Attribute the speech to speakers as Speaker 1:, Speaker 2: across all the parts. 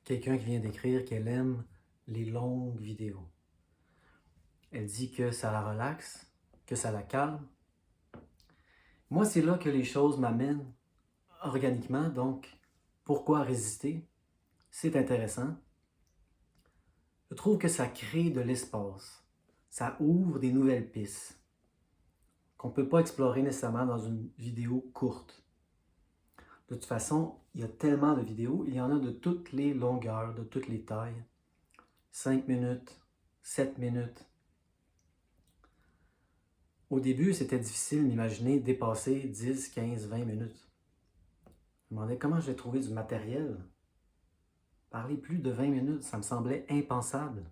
Speaker 1: quelqu'un qui vient d'écrire qu'elle aime les longues vidéos. Elle dit que ça la relaxe, que ça la calme. Moi, c'est là que les choses m'amènent organiquement, donc pourquoi résister? C'est intéressant. Je trouve que ça crée de l'espace. Ça ouvre des nouvelles pistes qu'on ne peut pas explorer nécessairement dans une vidéo courte. De toute façon, il y a tellement de vidéos, il y en a de toutes les longueurs, de toutes les tailles. 5 minutes, 7 minutes. Au début, c'était difficile d'imaginer dépasser 10, 15, 20 minutes. Je me demandais comment je vais trouver du matériel. Parler plus de 20 minutes, ça me semblait impensable.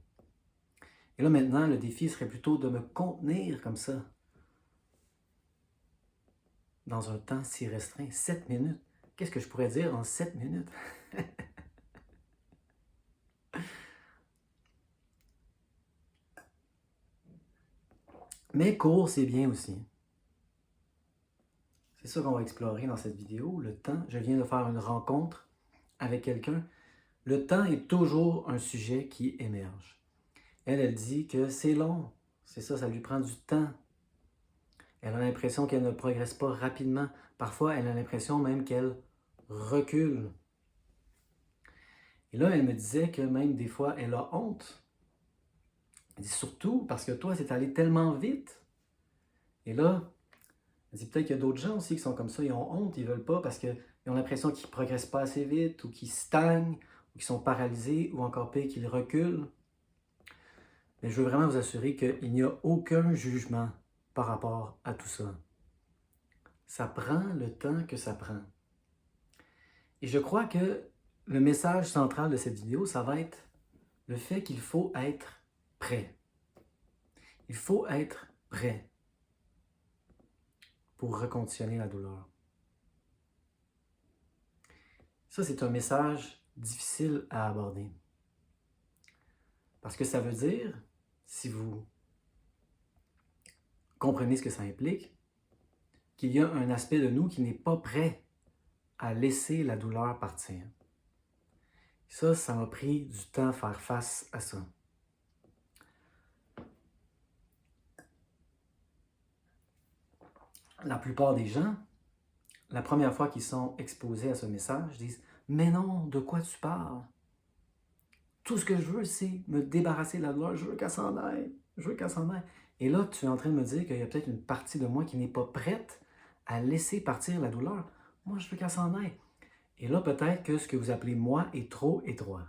Speaker 1: Et là maintenant, le défi serait plutôt de me contenir comme ça, dans un temps si restreint, 7 minutes. Qu'est-ce que je pourrais dire en 7 minutes? Mais court, c'est bien aussi. C'est ça qu'on va explorer dans cette vidéo, le temps. Je viens de faire une rencontre avec quelqu'un. Le temps est toujours un sujet qui émerge. Elle dit que c'est long. C'est ça, ça lui prend du temps. Elle a l'impression qu'elle ne progresse pas rapidement. Parfois, elle a l'impression même qu'elle recule. Et là, elle me disait que même des fois, elle a honte. Elle dit surtout parce que toi, c'est allé tellement vite. Et là, elle dit peut-être qu'il y a d'autres gens aussi qui sont comme ça, ils ont honte, ils ne veulent pas parce qu'ils ont l'impression qu'ils ne progressent pas assez vite ou qu'ils stagnent ou qu'ils sont paralysés ou encore pire qu'ils reculent. Mais je veux vraiment vous assurer qu'il n'y a aucun jugement par rapport à tout ça. Ça prend le temps que ça prend. Et je crois que le message central de cette vidéo, ça va être le fait qu'il faut être prêt. Il faut être prêt pour reconditionner la douleur. Ça, c'est un message difficile à aborder. Parce que ça veut dire, si vous comprenez ce que ça implique, qu'il y a un aspect de nous qui n'est pas prêt à laisser la douleur partir. Ça m'a pris du temps à faire face à ça. La plupart des gens, la première fois qu'ils sont exposés à ce message, disent « Mais non, de quoi tu parles? Tout ce que je veux, c'est me débarrasser de la douleur. Je veux qu'elle s'en aille. Je veux qu'elle s'en aille. » Et là, tu es en train de me dire qu'il y a peut-être une partie de moi qui n'est pas prête à laisser partir la douleur. Moi, je veux qu'elle s'en aille. Et là, peut-être que ce que vous appelez moi est trop étroit.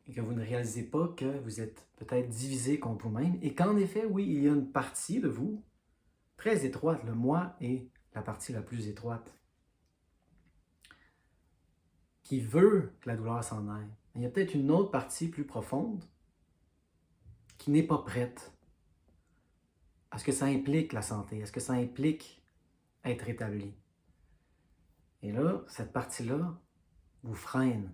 Speaker 1: Et que vous ne réalisez pas que vous êtes peut-être divisé contre vous-même. Et qu'en effet, oui, il y a une partie de vous très étroite. Le moi est la partie la plus étroite, qui veut que la douleur s'en aille. Mais il y a peut-être une autre partie plus profonde qui n'est pas prête à ce que ça implique la santé, à ce que ça implique être établi. Et là, cette partie-là vous freine.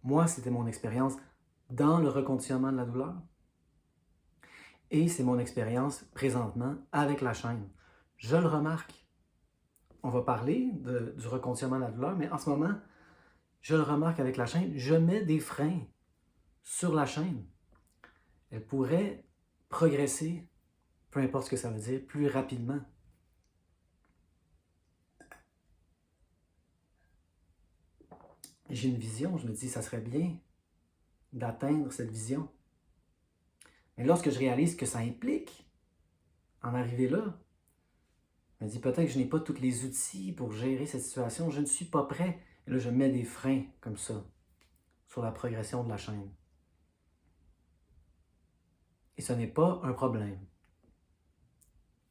Speaker 1: Moi, c'était mon expérience dans le reconditionnement de la douleur. Et c'est mon expérience présentement avec la chaîne. Je le remarque. On va parler du reconditionnement de la douleur, mais en ce moment, je le remarque avec la chaîne, je mets des freins sur la chaîne. Elle pourrait progresser, peu importe ce que ça veut dire, plus rapidement. J'ai une vision, je me dis, ça serait bien d'atteindre cette vision. Mais lorsque je réalise que ça implique en arriver là, je me dis peut-être que je n'ai pas tous les outils pour gérer cette situation, je ne suis pas prêt. Et là, je mets des freins comme ça sur la progression de la chaîne. Et ce n'est pas un problème.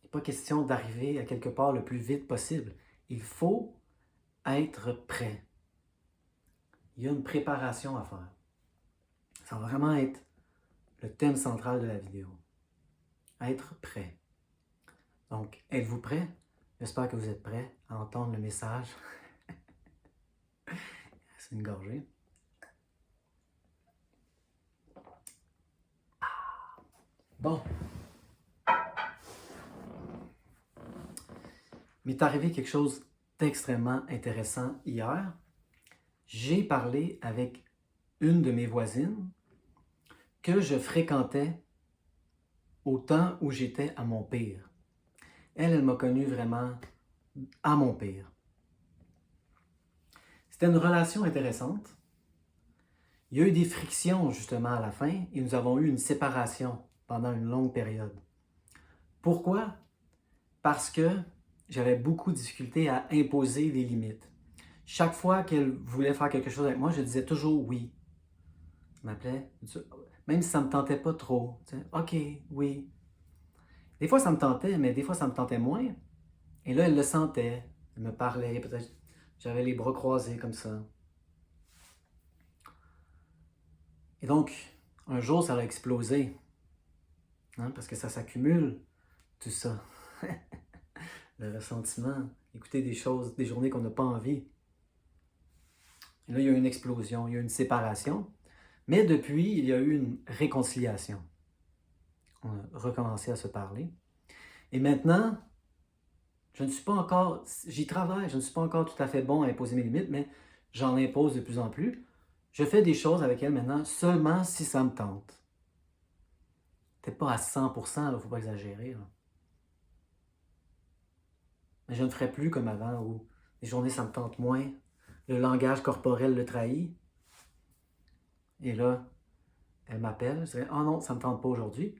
Speaker 1: Il n'est pas question d'arriver à quelque part le plus vite possible. Il faut être prêt. Il y a une préparation à faire. Ça va vraiment être le thème central de la vidéo. Être prêt. Donc, êtes-vous prêt? J'espère que vous êtes prêts à entendre le message. C'est une gorgée. Bon. Il m'est arrivé quelque chose extrêmement intéressant hier. J'ai parlé avec une de mes voisines que je fréquentais au temps où j'étais à mon pire. Elle m'a connu vraiment à mon pire. C'était une relation intéressante. Il y a eu des frictions justement à la fin et nous avons eu une séparation pendant une longue période. Pourquoi? Parce que j'avais beaucoup de difficultés à imposer des limites. Chaque fois qu'elle voulait faire quelque chose avec moi, je disais toujours oui. Elle m'appelait, même si ça ne me tentait pas trop. OK, oui. Des fois, ça me tentait, mais des fois, ça me tentait moins. Et là, elle le sentait. Elle me parlait, peut-être j'avais les bras croisés comme ça. Et donc, un jour, ça a explosé. Parce que ça s'accumule, tout ça. Le ressentiment, écouter des choses, des journées qu'on n'a pas envie. Et là, il y a eu une explosion, il y a eu une séparation. Mais depuis, il y a eu une réconciliation. On a recommencé à se parler. Et maintenant, je ne suis pas encore, j'y travaille, je ne suis pas encore tout à fait bon à imposer mes limites, mais j'en impose de plus en plus. Je fais des choses avec elle maintenant seulement si ça me tente. Peut-être pas à 100%, il ne faut pas exagérer. Là. Mais je ne ferai plus comme avant, où les journées, ça me tente moins. Le langage corporel le trahit. Et là, elle m'appelle, je dirais, « Oh non, ça ne me tente pas aujourd'hui. »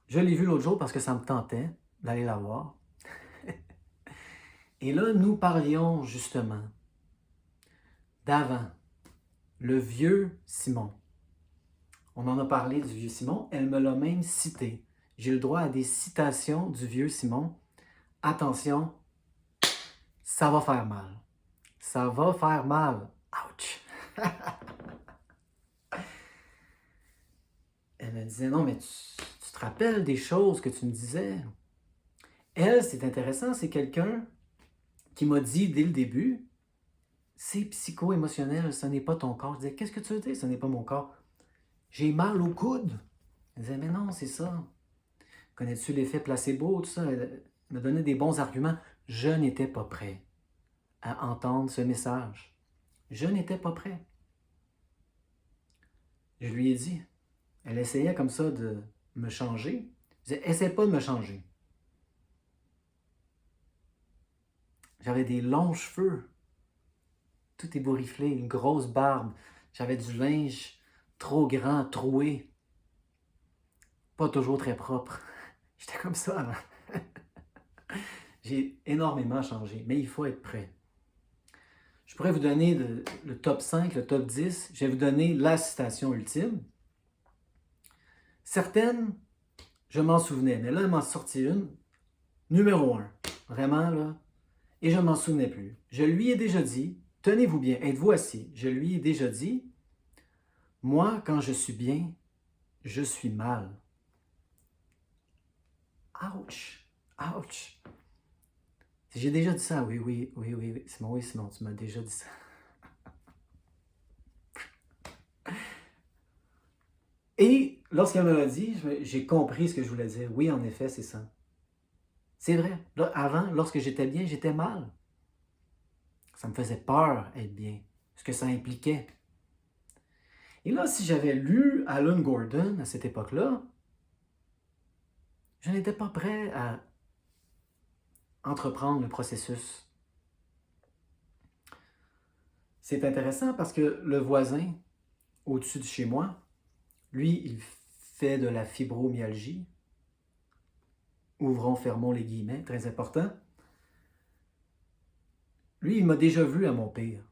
Speaker 1: Je l'ai vue l'autre jour parce que ça me tentait d'aller la voir. Et là, nous parlions justement d'avant, le vieux Simon. On en a parlé du vieux Simon, elle me l'a même cité. J'ai le droit à des citations du vieux Simon. Attention, ça va faire mal. Ça va faire mal. Ouch! Elle me disait, non, mais tu te rappelles des choses que tu me disais? Elle, c'est intéressant, c'est quelqu'un qui m'a dit dès le début, c'est psycho-émotionnel, ce n'est pas ton corps. Je disais, qu'est-ce que tu veux dire, ce n'est pas mon corps? J'ai mal au coude. Elle disait, mais non, c'est ça. Connais-tu l'effet placebo, tout ça? Elle me donnait des bons arguments. Je n'étais pas prêt à entendre ce message. Je n'étais pas prêt. Je lui ai dit. Elle essayait comme ça de me changer. Je disais, essaie pas de me changer. J'avais des longs cheveux. Tout ébourifflé, une grosse barbe. J'avais du linge trop grand, troué. Pas toujours très propre. J'étais comme ça avant. J'ai énormément changé, mais il faut être prêt. Je pourrais vous donner le top 5, le top 10. Je vais vous donner la citation ultime. Certaines, je m'en souvenais, mais là, elle m'en sortit une. Numéro 1. Vraiment, là. Et je ne m'en souvenais plus. Je lui ai déjà dit, tenez-vous bien, êtes-vous assis. Je lui ai déjà dit, moi, quand je suis bien, je suis mal. Ouch! Ouch! J'ai déjà dit ça, oui. Simon, tu m'as déjà dit ça. Et lorsqu'elle me l'a dit, j'ai compris ce que je voulais dire. Oui, en effet, c'est ça. C'est vrai. Là, avant, lorsque j'étais bien, j'étais mal. Ça me faisait peur être bien. Ce que ça impliquait. Et là, si j'avais lu Alan Gordon à cette époque-là, je n'étais pas prêt à entreprendre le processus. C'est intéressant parce que le voisin, au-dessus de chez moi, lui, il fait de la fibromyalgie. Ouvrons, fermons les guillemets, très important. Lui, il m'a déjà vu à mon pire.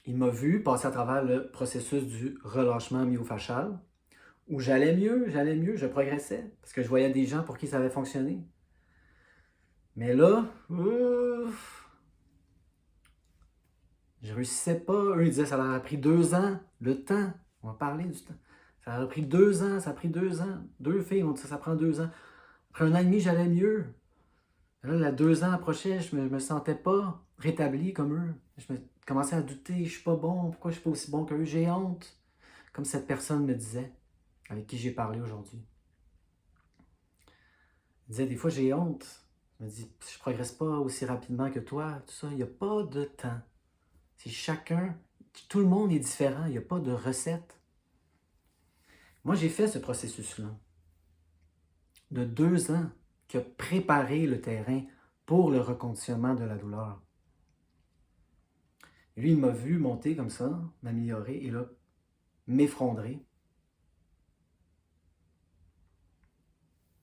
Speaker 1: Il m'a vu passer à travers le processus du relâchement myofascial, où j'allais mieux, je progressais, parce que je voyais des gens pour qui ça avait fonctionné. Mais là, je réussissais pas. Eux, ils disaient que ça leur a pris 2 ans, le temps. On va parler du temps. Ça a pris 2 ans, ça a pris 2 ans. 2 filles ont dit ça prend 2 ans. Après 1 an et demi, j'allais mieux. Là, 2 ans approchaient, je me sentais pas rétabli comme eux. Je me commençais à douter, je suis pas bon, pourquoi je suis pas aussi bon qu'eux? J'ai honte. Comme cette personne me disait, avec qui j'ai parlé aujourd'hui. Elle disait, des fois, j'ai honte. Je me dis, je ne progresse pas aussi rapidement que toi, tout ça, il n'y a pas de temps. C'est chacun, tout le monde est différent, il n'y a pas de recette. Moi, j'ai fait ce processus-là de 2 ans qui a préparé le terrain pour le reconditionnement de la douleur. Et lui, il m'a vu monter comme ça, m'améliorer et là, m'effondrer.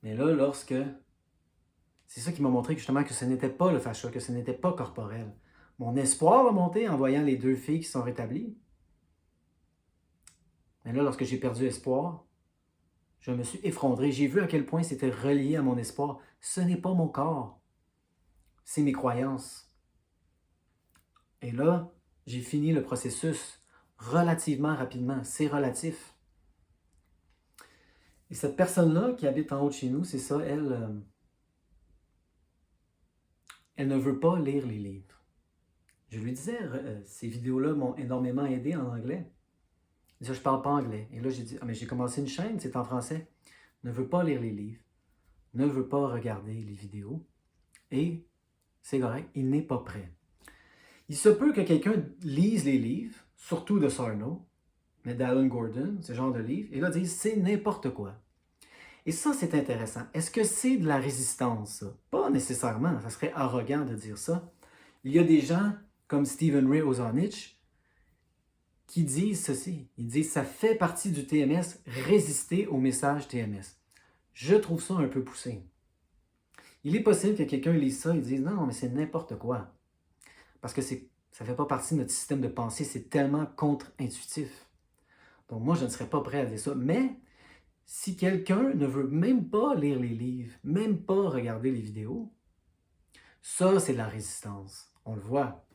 Speaker 1: Mais là, c'est ça qui m'a montré que justement que ce n'était pas le fascia, que ce n'était pas corporel. Mon espoir a monté en voyant les 2 filles qui sont rétablies. Mais là, lorsque j'ai perdu espoir, je me suis effondré. J'ai vu à quel point c'était relié à mon espoir. Ce n'est pas mon corps, c'est mes croyances. Et là, j'ai fini le processus relativement rapidement. C'est relatif. Et cette personne-là qui habite en haut de chez nous, c'est ça, elle ne veut pas lire les livres. Je lui disais, ces vidéos-là m'ont énormément aidé en anglais. Je ne parle pas anglais. Et là, j'ai dit, mais j'ai commencé une chaîne, c'est en français. Ne veut pas lire les livres, ne veut pas regarder les vidéos. Et c'est correct, il n'est pas prêt. Il se peut que quelqu'un lise les livres, surtout de Sarno, mais d'Alan Gordon, ce genre de livres, et là, dise, c'est n'importe quoi. Et ça, c'est intéressant. Est-ce que c'est de la résistance, ça? Pas nécessairement, ça serait arrogant de dire ça. Il y a des gens comme Stephen Ray Ozanich qui disent ceci. Ils disent, ça fait partie du TMS, résister au message TMS. Je trouve ça un peu poussé. Il est possible que quelqu'un lise ça et dise, non, mais c'est n'importe quoi. Parce que ça ne fait pas partie de notre système de pensée, c'est tellement contre-intuitif. Donc moi, je ne serais pas prêt à dire ça. Mais si quelqu'un ne veut même pas lire les livres, même pas regarder les vidéos, ça, c'est de la résistance. On le voit.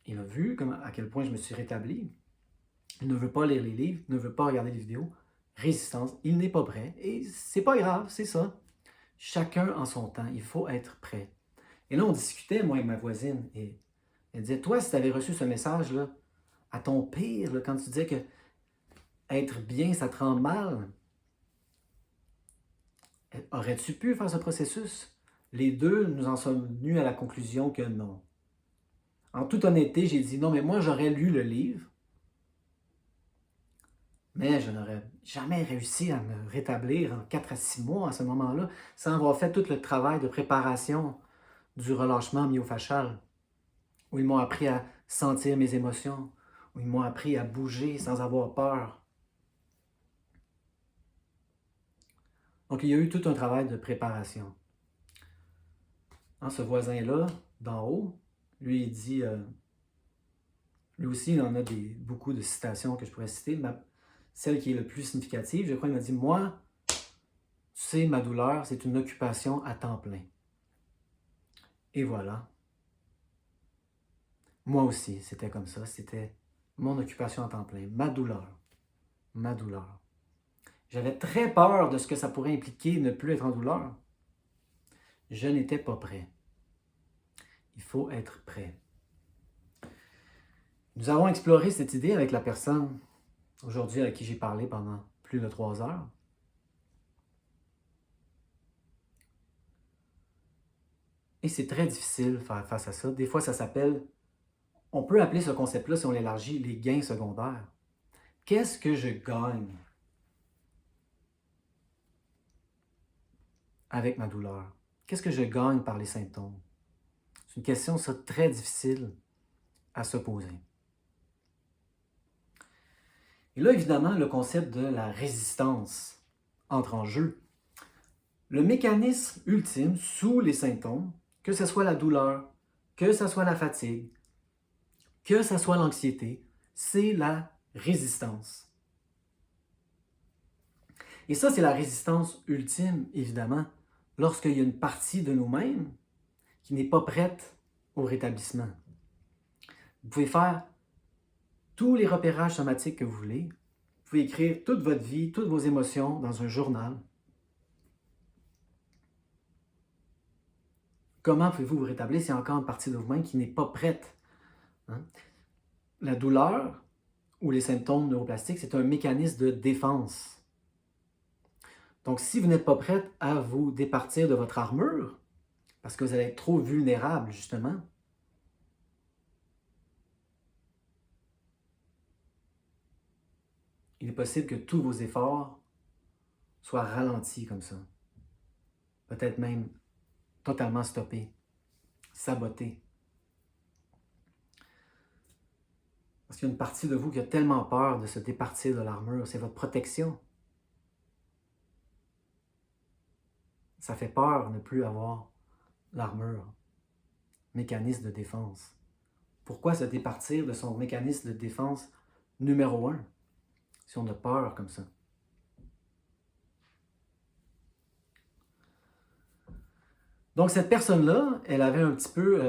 Speaker 1: Il a vu à quel point je me suis rétabli. Il ne veut pas lire les livres, ne veut pas regarder les vidéos. Résistance, il n'est pas prêt. Et c'est pas grave, c'est ça. Chacun en son temps, il faut être prêt. Et là, on discutait, moi et ma voisine, et elle disait, toi, si tu avais reçu ce message-là, à ton pire, là, quand tu disais que être bien, ça te rend mal, aurais-tu pu faire ce processus? Les deux, nous en sommes venus à la conclusion que non. En toute honnêteté, j'ai dit non, mais moi, j'aurais lu le livre, mais je n'aurais jamais réussi à me rétablir en 4 à 6 mois à ce moment-là, sans avoir fait tout le travail de préparation du relâchement myofascial, où ils m'ont appris à sentir mes émotions, où ils m'ont appris à bouger sans avoir peur. Donc, il y a eu tout un travail de préparation. Ce voisin-là, d'en haut, lui, il dit, lui aussi, il en a beaucoup de citations que je pourrais citer, mais celle qui est le plus significative, je crois, il m'a dit, moi, tu sais, ma douleur, c'est une occupation à temps plein. Et voilà. Moi aussi, c'était comme ça, c'était mon occupation à temps plein, ma douleur, ma douleur. J'avais très peur de ce que ça pourrait impliquer ne plus être en douleur. Je n'étais pas prêt. Il faut être prêt. Nous avons exploré cette idée avec la personne aujourd'hui à qui j'ai parlé pendant plus de 3 heures. Et c'est très difficile faire face à ça. Des fois, ça s'appelle, on peut appeler ce concept-là, si on l'élargit, les gains secondaires. Qu'est-ce que je gagne avec ma douleur? Qu'est-ce que je gagne par les symptômes? C'est une question, ça, très difficile à se poser. Et là, évidemment, le concept de la résistance entre en jeu. Le mécanisme ultime sous les symptômes, que ce soit la douleur, que ce soit la fatigue, que ce soit l'anxiété, c'est la résistance. Et ça, c'est la résistance ultime, évidemment, lorsqu'il y a une partie de nous-mêmes qui n'est pas prête au rétablissement. Vous pouvez faire tous les repérages somatiques que vous voulez. Vous pouvez écrire toute votre vie, toutes vos émotions dans un journal. Comment pouvez-vous vous rétablir s'il y a encore une partie de vous-même qui n'est pas prête? La douleur ou les symptômes neuroplastiques, c'est un mécanisme de défense. Donc, si vous n'êtes pas prête à vous départir de votre armure, parce que vous allez être trop vulnérable, justement, il est possible que tous vos efforts soient ralentis comme ça. Peut-être même totalement stoppés, sabotés. Parce qu'il y a une partie de vous qui a tellement peur de se départir de l'armure, c'est votre protection. Ça fait peur ne plus avoir l'armure, mécanisme de défense. Pourquoi se départir de son mécanisme de défense numéro 1 si on a peur comme ça? Donc cette personne-là, elle avait un petit peu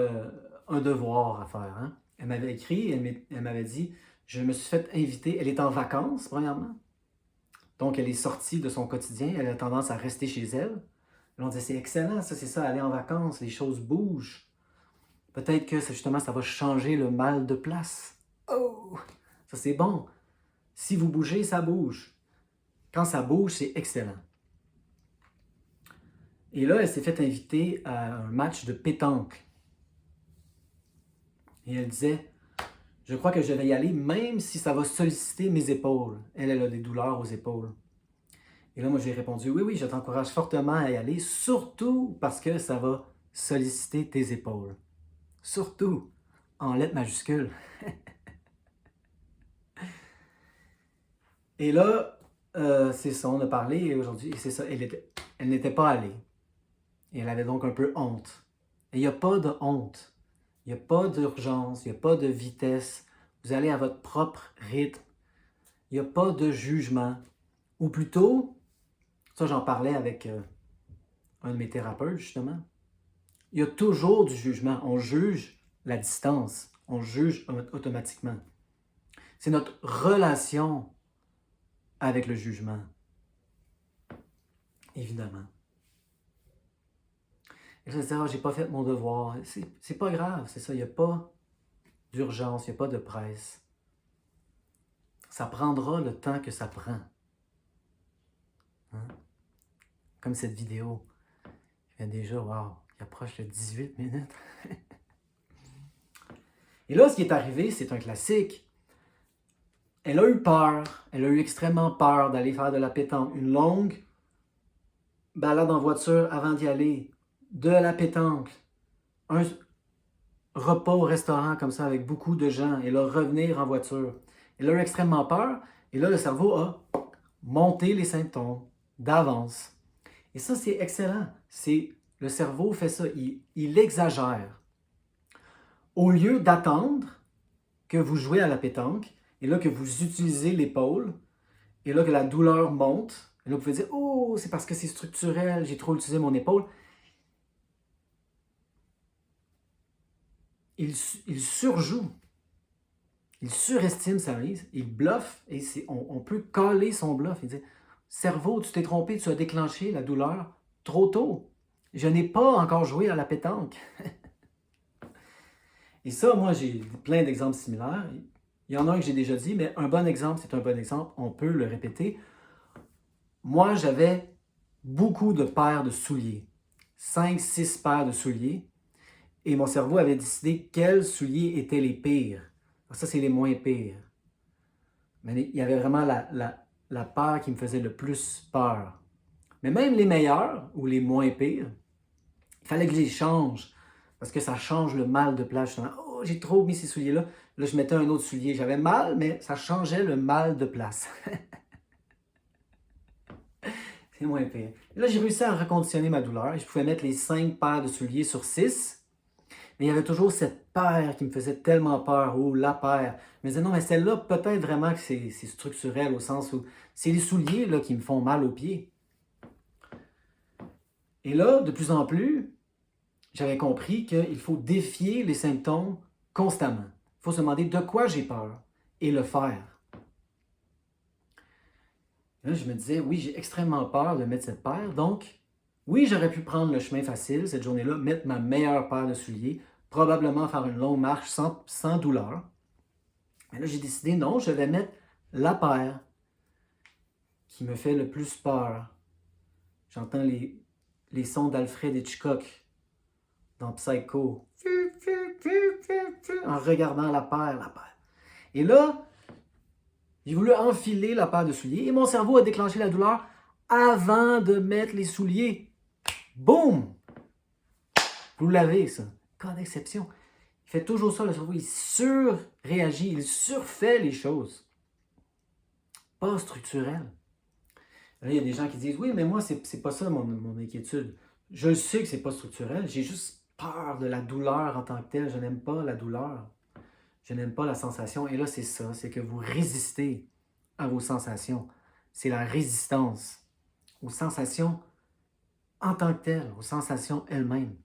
Speaker 1: un devoir à faire. Hein? Elle m'avait écrit, elle m'avait dit, je me suis fait inviter, elle est en vacances premièrement, donc elle est sortie de son quotidien, elle a tendance à rester chez elle. Et on disait, c'est excellent, ça c'est ça, aller en vacances, les choses bougent. Peut-être que justement ça va changer le mal de place. Oh! Ça c'est bon. Si vous bougez, ça bouge. Quand ça bouge, c'est excellent. Et là, elle s'est fait inviter à un match de pétanque. Et elle disait, je crois que je vais y aller même si ça va solliciter mes épaules. Elle a des douleurs aux épaules. Et là, moi, j'ai répondu, oui, oui, je t'encourage fortement à y aller, surtout parce que ça va solliciter tes épaules. Surtout, en lettres majuscules. Et là, c'est ça, on a parlé et aujourd'hui, c'est ça, elle n'était pas allée. Et elle avait donc un peu honte. Et il n'y a pas de honte. Il n'y a pas d'urgence, il n'y a pas de vitesse. Vous allez à votre propre rythme. Il n'y a pas de jugement. Ou plutôt, ça j'en parlais avec un de mes thérapeutes justement, il y a toujours du jugement. On juge la distance. On juge automatiquement. C'est notre relation avec le jugement. Évidemment. Et je me disais, j'ai pas fait mon devoir. C'est pas grave, c'est ça. Il n'y a pas d'urgence, il n'y a pas de presse. Ça prendra le temps que ça prend. Hein? Comme cette vidéo. Il y a déjà, wow, il approche de 18 minutes. Et là, ce qui est arrivé, c'est un classique. Elle a eu peur, elle a eu extrêmement peur d'aller faire de la pétanque. Une longue balade en voiture avant d'y aller, de la pétanque, un repas au restaurant comme ça avec beaucoup de gens, et là, revenir en voiture. Elle a eu extrêmement peur, et là, le cerveau a monté les symptômes d'avance. Et ça, c'est excellent. Le cerveau fait ça, il exagère. Au lieu d'attendre que vous jouez à la pétanque, et là que vous utilisez l'épaule, et là que la douleur monte, et là vous pouvez dire « Oh, c'est parce que c'est structurel, j'ai trop utilisé mon épaule. » Il surjoue, il surestime sa mise, il bluffe, et on peut coller son bluff et dire « Cerveau, tu t'es trompé, tu as déclenché la douleur trop tôt. Je n'ai pas encore joué à la pétanque. » Et ça, moi, j'ai plein d'exemples similaires. Il y en a un que j'ai déjà dit, mais un bon exemple, c'est un bon exemple. On peut le répéter. Moi, j'avais beaucoup de paires de souliers. 5-6 paires de souliers. Et mon cerveau avait décidé quels souliers étaient les pires. Alors ça, c'est les moins pires. Mais il y avait vraiment la paire qui me faisait le plus peur. Mais même les meilleurs ou les moins pires, il fallait que je les change. Parce que ça change le mal de place. Justement. Oh, j'ai trop mis ces souliers-là. Là, je mettais un autre soulier. J'avais mal, mais ça changeait le mal de place. C'est moins pire. Et là, j'ai réussi à reconditionner ma douleur. Je pouvais mettre les 5 paires de souliers sur 6. Mais il y avait toujours cette paire qui me faisait tellement peur. Oh, la paire. Je me disais, non, mais celle-là, peut-être vraiment que c'est structurel au sens où c'est les souliers là, qui me font mal aux pieds. Et là, de plus en plus, j'avais compris qu'il faut défier les symptômes constamment. Il faut se demander de quoi j'ai peur et le faire. Là, je me disais, oui, j'ai extrêmement peur de mettre cette paire. Donc, oui, j'aurais pu prendre le chemin facile cette journée-là, mettre ma meilleure paire de souliers, probablement faire une longue marche sans douleur. Mais là, j'ai décidé, non, je vais mettre la paire qui me fait le plus peur. J'entends les sons d'Alfred Hitchcock dans Psycho. En regardant la paire. Et là, j'ai voulu enfiler la paire de souliers et mon cerveau a déclenché la douleur avant de mettre les souliers. Boum! Vous l'avez, ça. Cas d'exception. Il fait toujours ça, le cerveau. Il surréagit, il surfait les choses. Pas structurel. Là, il y a des gens qui disent, oui, mais moi, c'est pas ça mon inquiétude. Je sais que c'est pas structurel. J'ai juste peur de la douleur en tant que telle. Je n'aime pas la douleur. Je n'aime pas la sensation. Et là, c'est ça. C'est que vous résistez à vos sensations. C'est la résistance aux sensations en tant que telles, aux sensations elles-mêmes.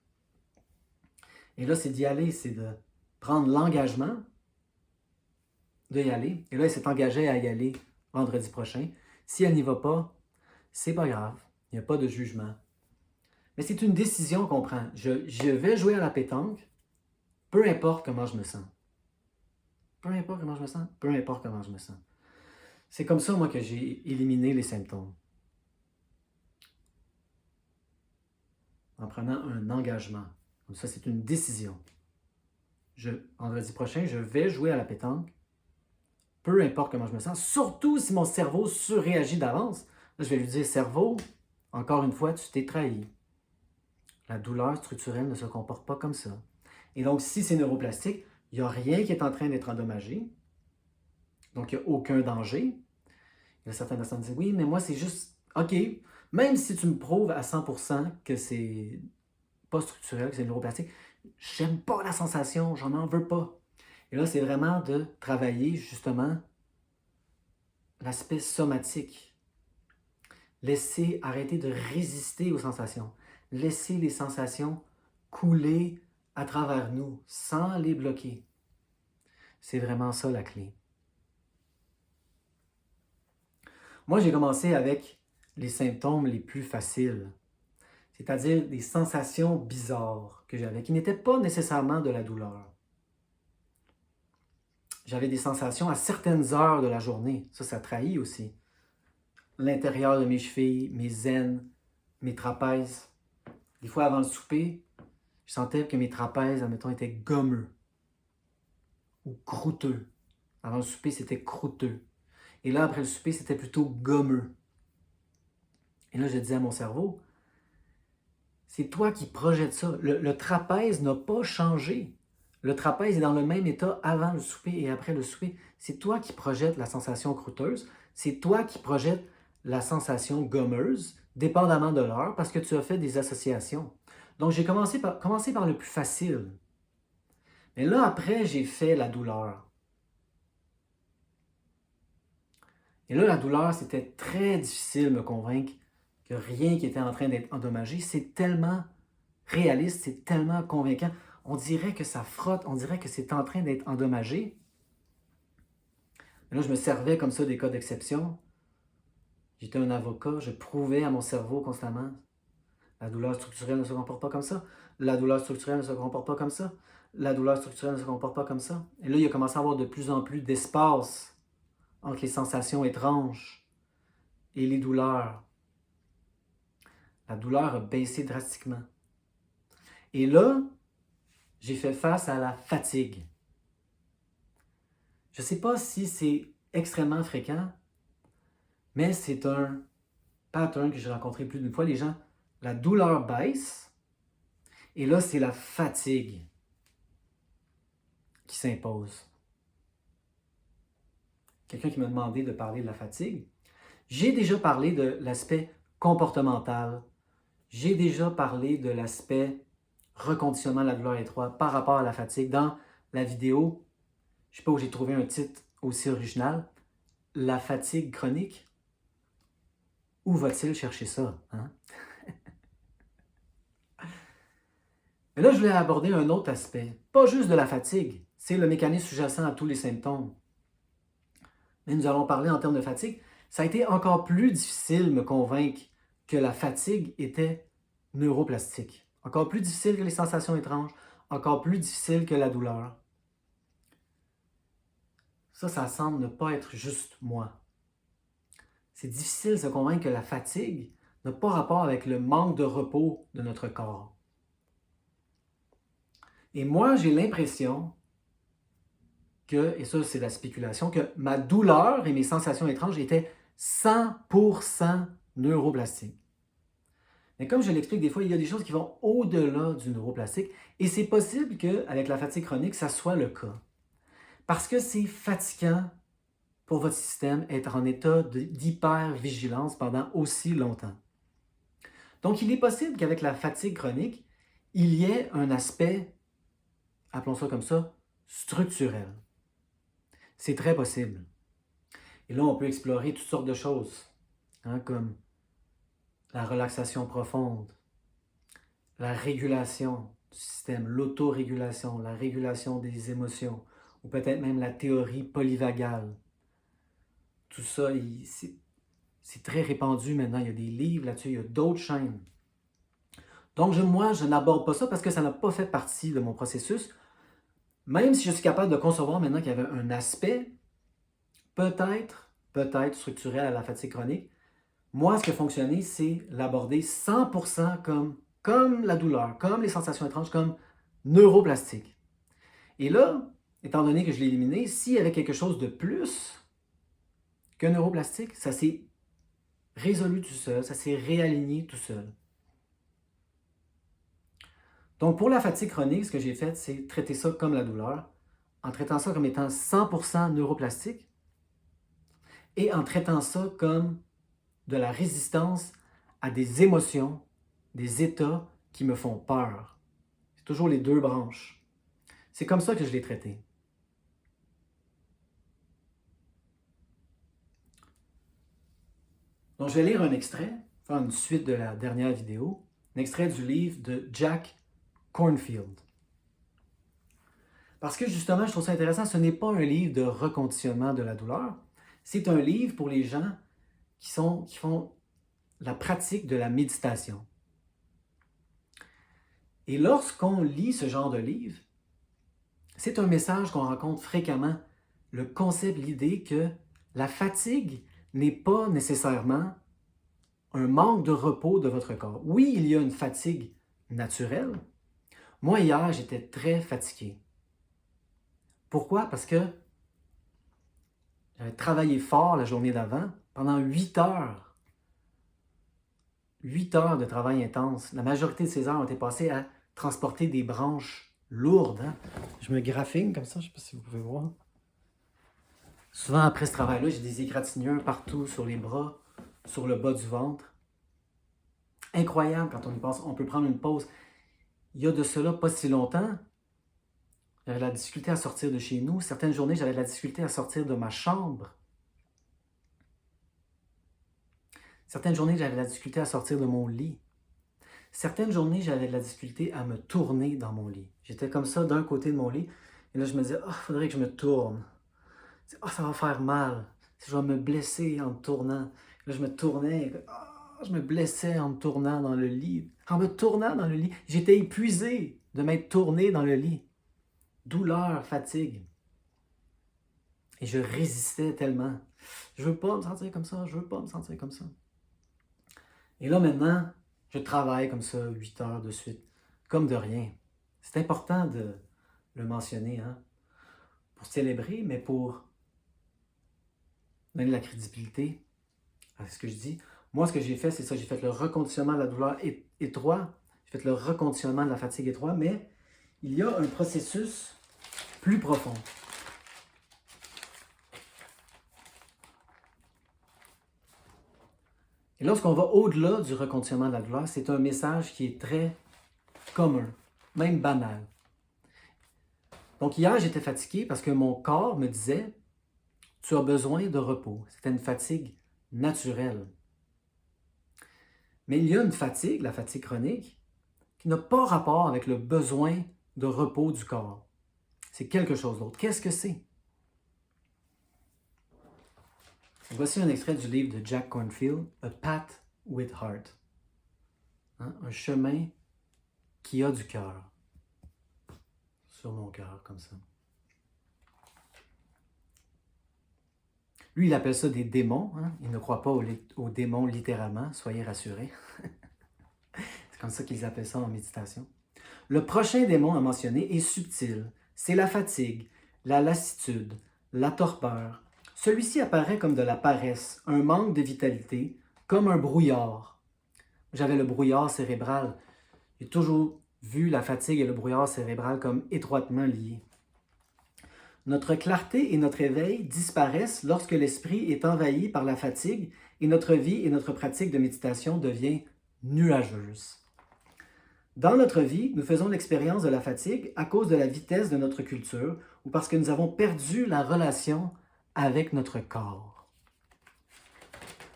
Speaker 1: Et là, c'est d'y aller, c'est de prendre l'engagement d'y aller. Et là, elle s'est engagée à y aller vendredi prochain. Si elle n'y va pas, c'est pas grave. Il n'y a pas de jugement. Mais c'est une décision qu'on prend. Je vais jouer à la pétanque, peu importe comment je me sens. Peu importe comment je me sens, peu importe comment je me sens. C'est comme ça, moi, que j'ai éliminé les symptômes. En prenant un engagement. Comme ça, c'est une décision. Vendredi prochain, je vais jouer à la pétanque, peu importe comment je me sens, surtout si mon cerveau surréagit d'avance. Là, je vais lui dire, cerveau, encore une fois, tu t'es trahi. La douleur structurelle ne se comporte pas comme ça. Et donc, si c'est neuroplastique, il n'y a rien qui est en train d'être endommagé. Donc, il n'y a aucun danger. Il y a certaines personnes qui disent, oui, mais moi, c'est juste, OK, même si tu me prouves à 100% que c'est pas structurel, que c'est neuroplastique, j'aime pas la sensation, j'en en veux pas. Et là, c'est vraiment de travailler, justement, l'aspect somatique. Arrêter de résister aux sensations. Laisser les sensations couler à travers nous, sans les bloquer. C'est vraiment ça la clé. Moi, j'ai commencé avec les symptômes les plus faciles, c'est-à-dire des sensations bizarres que j'avais, qui n'étaient pas nécessairement de la douleur. J'avais des sensations à certaines heures de la journée. Ça trahit aussi. L'intérieur de mes chevilles, mes aines, mes trapèzes. Des fois, avant le souper, je sentais que mes trapèzes, admettons, étaient gommeux ou croûteux. Avant le souper, c'était croûteux. Et là, après le souper, c'était plutôt gommeux. Et là, je disais à mon cerveau, c'est toi qui projettes ça. Le trapèze n'a pas changé. Le trapèze est dans le même état avant le souper et après le souper. C'est toi qui projettes la sensation croûteuse. C'est toi qui projettes la sensation gommeuse, dépendamment de l'heure, parce que tu as fait des associations. Donc, j'ai commencé par le plus facile. Mais là, après, j'ai fait la douleur. Et là, la douleur, c'était très difficile de me convaincre que rien qui était en train d'être endommagé. C'est tellement réaliste, c'est tellement convaincant. On dirait que ça frotte, on dirait que c'est en train d'être endommagé. Mais là, je me servais comme ça des cas d'exception. J'étais un avocat, je prouvais à mon cerveau constamment. La douleur structurelle ne se comporte pas comme ça. La douleur structurelle ne se comporte pas comme ça. La douleur structurelle ne se comporte pas comme ça. Et là, il a commencé à avoir de plus en plus d'espace entre les sensations étranges et les douleurs. La douleur a baissé drastiquement. Et là, j'ai fait face à la fatigue. Je ne sais pas si c'est extrêmement fréquent, mais c'est un pattern que j'ai rencontré plus d'une fois. Les gens, la douleur baisse, et là, c'est la fatigue qui s'impose. Quelqu'un qui m'a demandé de parler de la fatigue. J'ai déjà parlé de l'aspect comportemental. J'ai déjà parlé de l'aspect reconditionnement de la douleur étroite par rapport à la fatigue dans la vidéo. Je ne sais pas où j'ai trouvé un titre aussi original. La fatigue chronique. Où va-t-il chercher ça? Hein? Mais là, je voulais aborder un autre aspect. Pas juste de la fatigue. C'est le mécanisme sous-jacent à tous les symptômes. Mais nous allons parler en termes de fatigue. Ça a été encore plus difficile de me convaincre que la fatigue était neuroplastique. Encore plus difficile que les sensations étranges. Encore plus difficile que la douleur. Ça semble ne pas être juste moi. C'est difficile de se convaincre que la fatigue n'a pas rapport avec le manque de repos de notre corps. Et moi, j'ai l'impression que, et ça c'est la spéculation, que ma douleur et mes sensations étranges étaient 100% neuroplastiques. Mais comme je l'explique, des fois, il y a des choses qui vont au-delà du neuroplastique et c'est possible qu'avec la fatigue chronique, ça soit le cas. Parce que c'est fatigant pour votre système être en état d'hypervigilance pendant aussi longtemps. Donc, il est possible qu'avec la fatigue chronique, il y ait un aspect, appelons ça comme ça, structurel. C'est très possible. Et là, on peut explorer toutes sortes de choses, comme la relaxation profonde, la régulation du système, l'autorégulation, la régulation des émotions, ou peut-être même la théorie polyvagale. Tout ça, c'est très répandu maintenant. Il y a des livres là-dessus, il y a d'autres chaînes. Donc, moi, je n'aborde pas ça parce que ça n'a pas fait partie de mon processus. Même si je suis capable de concevoir maintenant qu'il y avait un aspect peut-être structurel à la fatigue chronique, moi, ce qui a fonctionné, c'est l'aborder 100% comme la douleur, comme les sensations étranges, comme neuroplastique. Et là, étant donné que je l'ai éliminé, s'il y avait quelque chose de plus que neuroplastique, ça s'est résolu tout seul, ça s'est réaligné tout seul. Donc, pour la fatigue chronique, ce que j'ai fait, c'est traiter ça comme la douleur, en traitant ça comme étant 100% neuroplastique et en traitant ça comme de la résistance à des émotions, des états qui me font peur. C'est toujours les deux branches. C'est comme ça que je l'ai traité. Donc, je vais lire un extrait, faire une suite de la dernière vidéo, un extrait du livre de Jack Kornfield. Parce que justement, je trouve ça intéressant, ce n'est pas un livre de reconditionnement de la douleur, c'est un livre pour les gens qui font la pratique de la méditation. Et lorsqu'on lit ce genre de livre, c'est un message qu'on rencontre fréquemment, le concept, l'idée que la fatigue n'est pas nécessairement un manque de repos de votre corps. Oui, il y a une fatigue naturelle. Moi, hier, j'étais très fatigué. Pourquoi? Parce que j'avais travaillé fort la journée d'avant, pendant 8 heures. 8 heures de travail intense. La majorité de ces heures ont été passées à transporter des branches lourdes. Je me graphine comme ça, je ne sais pas si vous pouvez voir. Souvent, après ce travail-là, j'ai des égratignures partout sur les bras, sur le bas du ventre. Incroyable quand on y pense. On peut prendre une pause. Il y a de cela pas si longtemps, j'avais de la difficulté à sortir de chez nous. Certaines journées, j'avais de la difficulté à sortir de ma chambre. Certaines journées, j'avais de la difficulté à sortir de mon lit. Certaines journées, j'avais de la difficulté à me tourner dans mon lit. J'étais comme ça d'un côté de mon lit. Et là, je me disais, il faudrait que je me tourne. Ça va faire mal. Je vais me blesser en me tournant. Là, je me tournais. Je me blessais en me tournant dans le lit. En me tournant dans le lit. J'étais épuisé de m'être tourné dans le lit. Douleur, fatigue. Et je résistais tellement. Je veux pas me sentir comme ça. Je veux pas me sentir comme ça. Et là, maintenant, je travaille comme ça 8 heures de suite. Comme de rien. C'est important de le mentionner, pour célébrer, mais pour donner de la crédibilité à ce que je dis. Moi, ce que j'ai fait, c'est ça. J'ai fait le reconditionnement de la douleur étroit. J'ai fait le reconditionnement de la fatigue étroit, mais il y a un processus plus profond. Et lorsqu'on va au-delà du reconditionnement de la douleur, c'est un message qui est très commun, même banal. Donc hier, j'étais fatigué parce que mon corps me disait « Tu as besoin de repos ». C'était une fatigue naturelle. Mais il y a une fatigue, la fatigue chronique, qui n'a pas rapport avec le besoin de repos du corps. C'est quelque chose d'autre. Qu'est-ce que c'est? Voici un extrait du livre de Jack Kornfield, A Path with Heart. Un chemin qui a du cœur. Sur mon cœur, comme ça. Lui, il appelle ça des démons. Hein? Il ne croit pas aux démons littéralement, soyez rassurés. C'est comme ça qu'ils appellent ça en méditation. Le prochain démon à mentionner est subtil. C'est la fatigue, la lassitude, la torpeur. Celui-ci apparaît comme de la paresse, un manque de vitalité, comme un brouillard. J'avais le brouillard cérébral. J'ai toujours vu la fatigue et le brouillard cérébral comme étroitement liés. Notre clarté et notre éveil disparaissent lorsque l'esprit est envahi par la fatigue et notre vie et notre pratique de méditation devient nuageuse. Dans notre vie, nous faisons l'expérience de la fatigue à cause de la vitesse de notre culture ou parce que nous avons perdu la relation avec notre corps.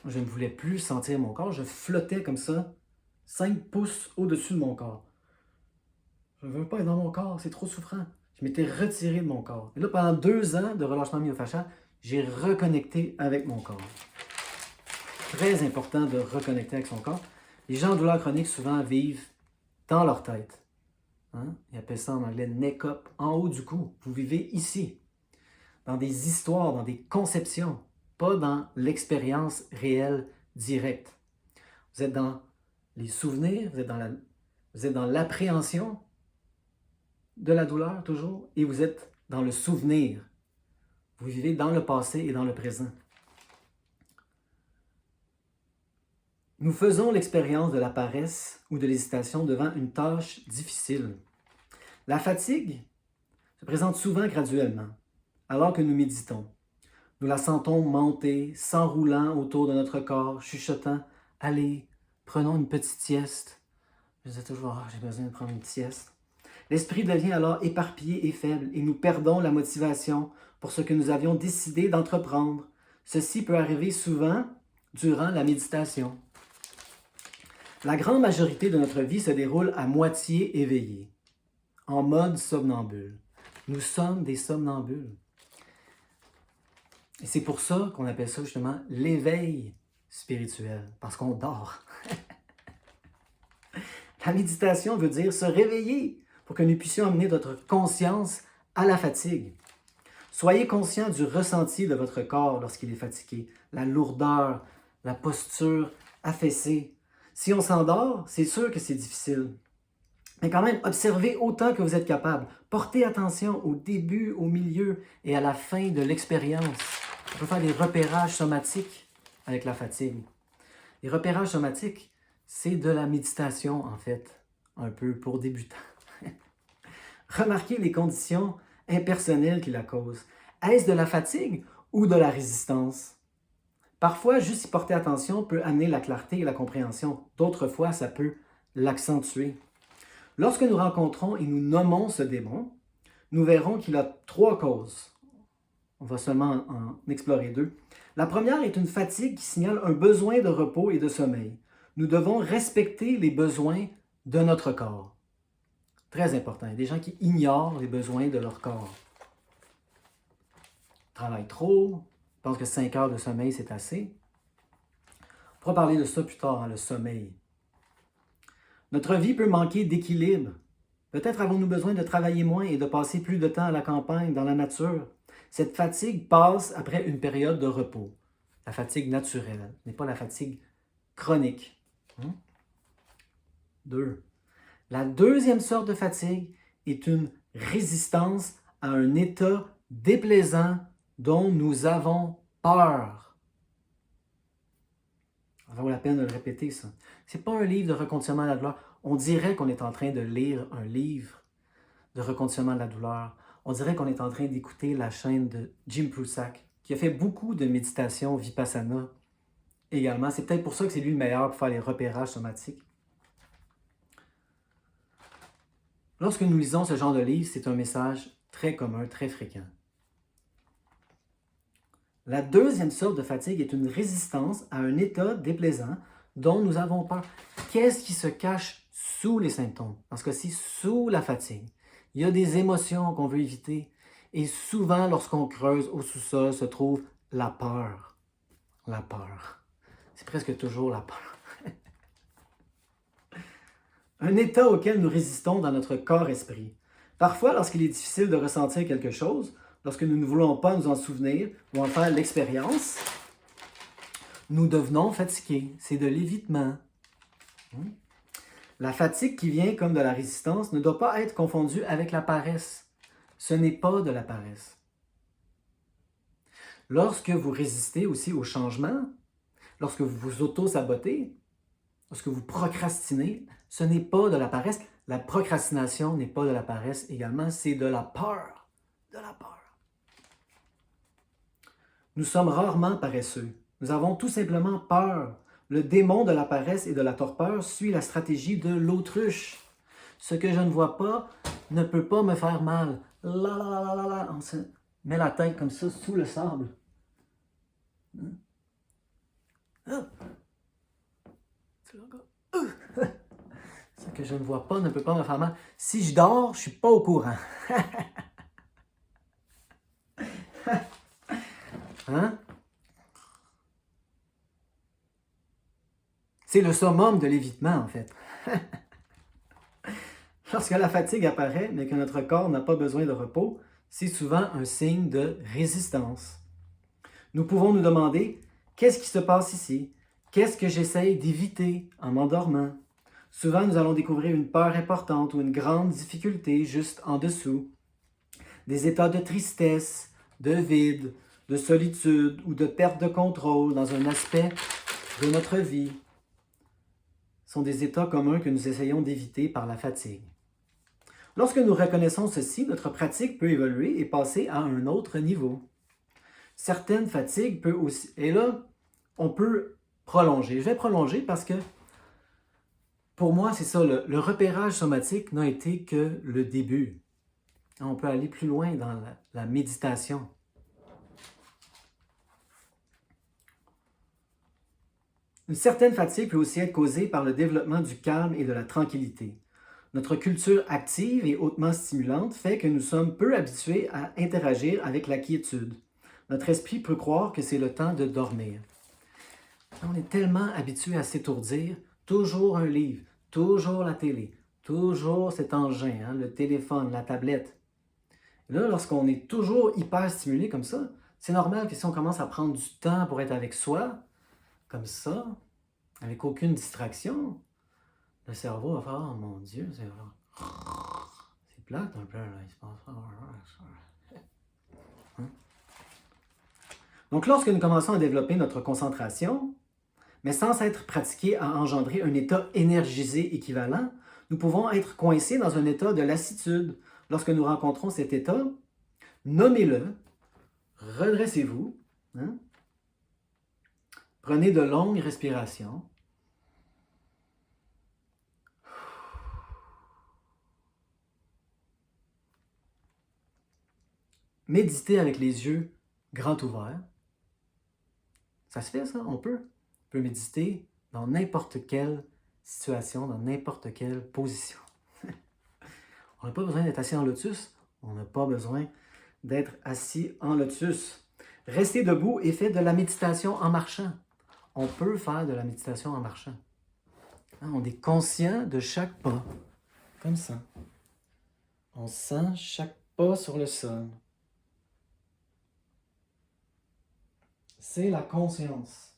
Speaker 1: Je ne voulais plus sentir mon corps, je flottais comme ça, 5 pouces au-dessus de mon corps. Je ne veux pas être dans mon corps, c'est trop souffrant. Je m'étais retiré de mon corps. Et là, pendant 2 ans de relâchement myofascial, j'ai reconnecté avec mon corps. Très important de reconnecter avec son corps. Les gens en douleur chronique souvent vivent dans leur tête. Hein? Ils appellent ça en anglais neck up, en haut du cou. Vous vivez ici, dans des histoires, dans des conceptions, pas dans l'expérience réelle directe. Vous êtes dans les souvenirs, vous êtes dans l'appréhension de la douleur toujours, et vous êtes dans le souvenir. Vous vivez dans le passé et dans le présent. Nous faisons l'expérience de la paresse ou de l'hésitation devant une tâche difficile. La fatigue se présente souvent graduellement, alors que nous méditons. Nous la sentons monter, s'enroulant autour de notre corps, chuchotant « Allez, prenons une petite sieste. » Je disais toujours « J'ai besoin de prendre une sieste. » L'esprit devient alors éparpillé et faible et nous perdons la motivation pour ce que nous avions décidé d'entreprendre. Ceci peut arriver souvent durant la méditation. La grande majorité de notre vie se déroule à moitié éveillée, en mode somnambule. Nous sommes des somnambules. Et c'est pour ça qu'on appelle ça justement l'éveil spirituel, parce qu'on dort. La méditation veut dire se réveiller pour que nous puissions amener notre conscience à la fatigue. Soyez conscient du ressenti de votre corps lorsqu'il est fatigué, la lourdeur, la posture affaissée. Si on s'endort, c'est sûr que c'est difficile. Mais quand même, observez autant que vous êtes capable. Portez attention au début, au milieu et à la fin de l'expérience. On peut faire des repérages somatiques avec la fatigue. Les repérages somatiques, c'est de la méditation, en fait, un peu pour débutants. Remarquez les conditions impersonnelles qui la causent. Est-ce de la fatigue ou de la résistance? Parfois, juste y porter attention peut amener la clarté et la compréhension. D'autres fois, ça peut l'accentuer. Lorsque nous rencontrons et nous nommons ce démon, nous verrons qu'il a 3 causes. On va seulement en explorer 2. La première est une fatigue qui signale un besoin de repos et de sommeil. Nous devons respecter les besoins de notre corps. Très important. Il y a des gens qui ignorent les besoins de leur corps. Ils travaillent trop, pensent que 5 heures de sommeil, c'est assez. On pourra parler de ça plus tard, hein, le sommeil. Notre vie peut manquer d'équilibre. Peut-être avons-nous besoin de travailler moins et de passer plus de temps à la campagne, dans la nature. Cette fatigue passe après une période de repos. La fatigue naturelle, n'est pas la fatigue chronique. 2. La deuxième sorte de fatigue est une résistance à un état déplaisant dont nous avons peur. Ça vaut la peine de le répéter, ça. Ce n'est pas un livre de reconditionnement de la douleur. On dirait qu'on est en train de lire un livre de reconditionnement de la douleur. On dirait qu'on est en train d'écouter la chaîne de Jim Prusak, qui a fait beaucoup de méditation vipassana également. C'est peut-être pour ça que c'est lui le meilleur pour faire les repérages somatiques. Lorsque nous lisons ce genre de livre, c'est un message très commun, très fréquent. La deuxième sorte de fatigue est une résistance à un état déplaisant dont nous avons peur. Qu'est-ce qui se cache sous les symptômes? Parce que c'est sous la fatigue. Il y a des émotions qu'on veut éviter. Et souvent, lorsqu'on creuse au sous-sol, se trouve la peur. La peur. C'est presque toujours la peur. Un état auquel nous résistons dans notre corps-esprit. Parfois, lorsqu'il est difficile de ressentir quelque chose, lorsque nous ne voulons pas nous en souvenir ou en faire l'expérience, nous devenons fatigués. C'est de l'évitement. La fatigue qui vient comme de la résistance ne doit pas être confondue avec la paresse. Ce n'est pas de la paresse. Lorsque vous résistez aussi au changement, lorsque vous vous auto-sabotez, lorsque vous procrastinez, ce n'est pas de la paresse. La procrastination n'est pas de la paresse également, c'est de la peur. De la peur. Nous sommes rarement paresseux. Nous avons tout simplement peur. Le démon de la paresse et de la torpeur suit la stratégie de l'autruche. Ce que je ne vois pas ne peut pas me faire mal. La la la la la. On se met la tête comme ça sous le sable. Ce que je ne vois pas ne peut pas me faire mal. Si je dors, je ne suis pas au courant. Hein? C'est le summum de l'évitement, en fait. Lorsque la fatigue apparaît, mais que notre corps n'a pas besoin de repos, c'est souvent un signe de résistance. Nous pouvons nous demander, qu'est-ce qui se passe ici? Qu'est-ce que j'essaye d'éviter en m'endormant? Souvent, nous allons découvrir une peur importante ou une grande difficulté juste en dessous. Des états de tristesse, de vide, de solitude ou de perte de contrôle dans un aspect de notre vie sont des états communs que nous essayons d'éviter par la fatigue. Lorsque nous reconnaissons ceci, notre pratique peut évoluer et passer à un autre niveau. Certaines fatigues peuvent aussi... Et là, on peut prolonger. Je vais prolonger parce que, pour moi, c'est ça, le repérage somatique n'a été que le début. On peut aller plus loin dans la méditation. Une certaine fatigue peut aussi être causée par le développement du calme et de la tranquillité. Notre culture active et hautement stimulante fait que nous sommes peu habitués à interagir avec la quiétude. Notre esprit peut croire que c'est le temps de dormir. On est tellement habitué à s'étourdir, toujours un livre, toujours la télé, toujours cet engin, le téléphone, la tablette. Là, lorsqu'on est toujours hyper stimulé comme ça, c'est normal que si on commence à prendre du temps pour être avec soi, comme ça, avec aucune distraction, le cerveau va faire « Oh mon Dieu, c'est plate un peu, là, il se passe ça. » Donc, lorsque nous commençons à développer notre concentration, mais sans s'être pratiqués à engendrer un état énergisé équivalent, nous pouvons être coincés dans un état de lassitude. Lorsque nous rencontrons cet état, nommez-le, redressez-vous, prenez de longues respirations. Méditez avec les yeux grands ouverts. Ça se fait, ça, on peut méditer dans n'importe quelle situation, dans n'importe quelle position. On n'a pas besoin d'être assis en lotus, on n'a pas besoin d'être assis en lotus. Rester debout et faire de la méditation en marchant. On peut faire de la méditation en marchant. On est conscient de chaque pas, comme ça. On sent chaque pas sur le sol. C'est la conscience.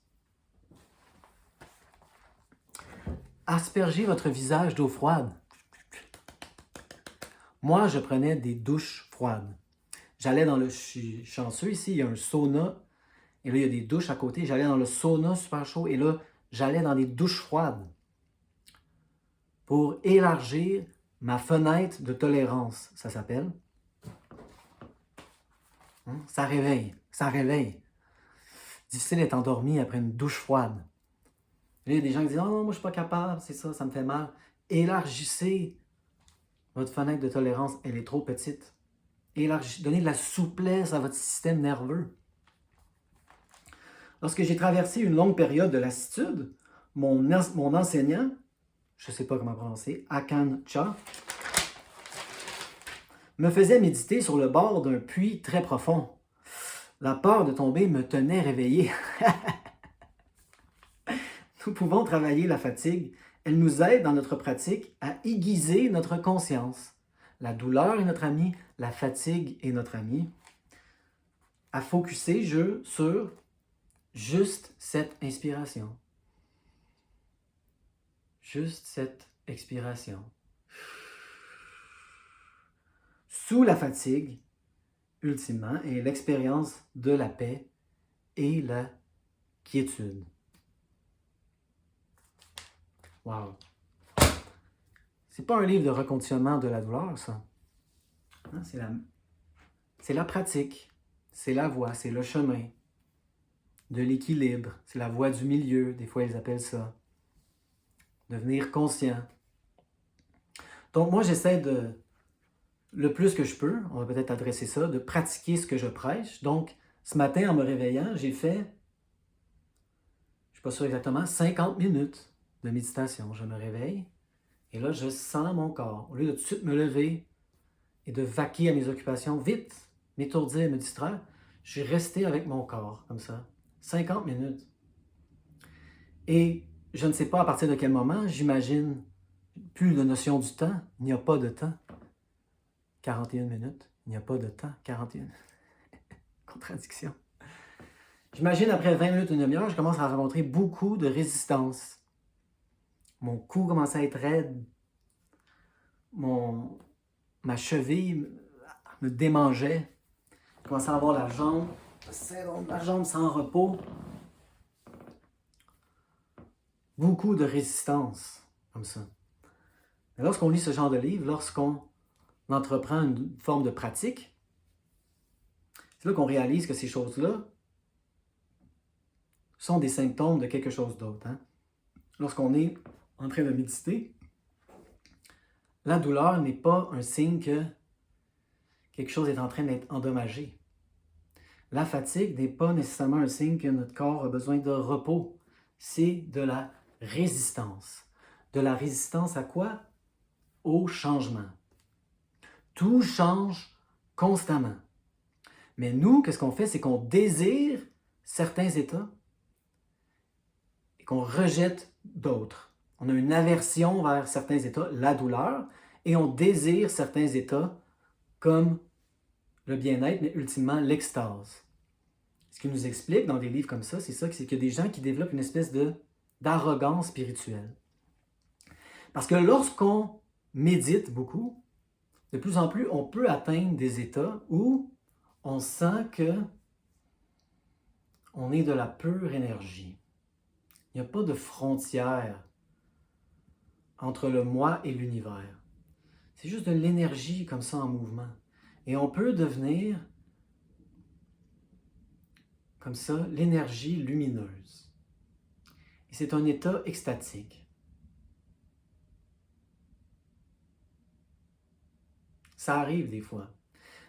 Speaker 1: Aspergez votre visage d'eau froide. Moi, je prenais des douches froides. J'allais dans le... Je suis chanceux ici, il y a un sauna. Et là, il y a des douches à côté. J'allais dans le sauna super chaud. Et là, j'allais dans des douches froides pour élargir ma fenêtre de tolérance, ça s'appelle. Ça réveille, ça réveille. Difficile d'être endormi après une douche froide. Là, il y a des gens qui disent « Oh, moi, je ne suis pas capable, c'est ça, ça me fait mal. » Élargissez votre fenêtre de tolérance, elle est trop petite. Donnez de la souplesse à votre système nerveux. Lorsque j'ai traversé une longue période de lassitude, mon enseignant, je ne sais pas comment prononcer, Akan Cha, me faisait méditer sur le bord d'un puits très profond. La peur de tomber me tenait réveillé. Nous pouvons travailler la fatigue. Elle nous aide dans notre pratique à aiguiser notre conscience. La douleur est notre amie, la fatigue est notre amie. à focuser sur juste cette inspiration. Juste cette expiration. Sous la fatigue, ultimement, et l'expérience de la paix et la quiétude. Wow! C'est pas un livre de reconditionnement de la douleur, ça. Hein, c'est la pratique, c'est la voie, c'est le chemin de l'équilibre, c'est la voie du milieu, des fois ils appellent ça. Devenir conscient. Donc moi j'essaie de, le plus que je peux, on va peut-être adresser ça, de pratiquer ce que je prêche. Donc ce matin en me réveillant, j'ai fait, je ne suis pas sûr exactement, 50 minutes de méditation. Je me réveille et là je sens mon corps. Au lieu de tout de suite me lever et de vaquer à mes occupations, vite, m'étourdir, me distraire, je suis resté avec mon corps, comme ça, 50 minutes. Et je ne sais pas à partir de quel moment, j'imagine, plus de notion du temps, il n'y a pas de temps. 41 minutes, il n'y a pas de temps, 41. Contradiction. J'imagine après 20 minutes, une demi-heure, je commence à rencontrer beaucoup de résistance. Mon cou commence à être raide. Ma cheville me démangeait. Je commençais à avoir la jambe sans repos. Beaucoup de résistance, comme ça. Mais lorsqu'on lit ce genre de livre, lorsqu'on entreprend une forme de pratique, c'est là qu'on réalise que ces choses-là sont des symptômes de quelque chose d'autre. Hein? Lorsqu'on est en train de méditer, la douleur n'est pas un signe que quelque chose est en train d'être endommagé. La fatigue n'est pas nécessairement un signe que notre corps a besoin de repos. C'est de la résistance. De la résistance à quoi? Au changement. Tout change constamment. Mais nous, qu'est-ce qu'on fait? C'est qu'on désire certains états et qu'on rejette d'autres. On a une aversion vers certains états, la douleur, et on désire certains états comme le bien-être, mais ultimement l'extase. Ce qui nous explique dans des livres comme ça, c'est qu'il y a des gens qui développent une espèce d'arrogance spirituelle. Parce que lorsqu'on médite beaucoup, de plus en plus, on peut atteindre des états où on sent que on est de la pure énergie. Il n'y a pas de frontière entre le moi et l'univers. C'est juste de l'énergie comme ça en mouvement. Et on peut devenir comme ça l'énergie lumineuse. Et c'est un état extatique. Ça arrive des fois.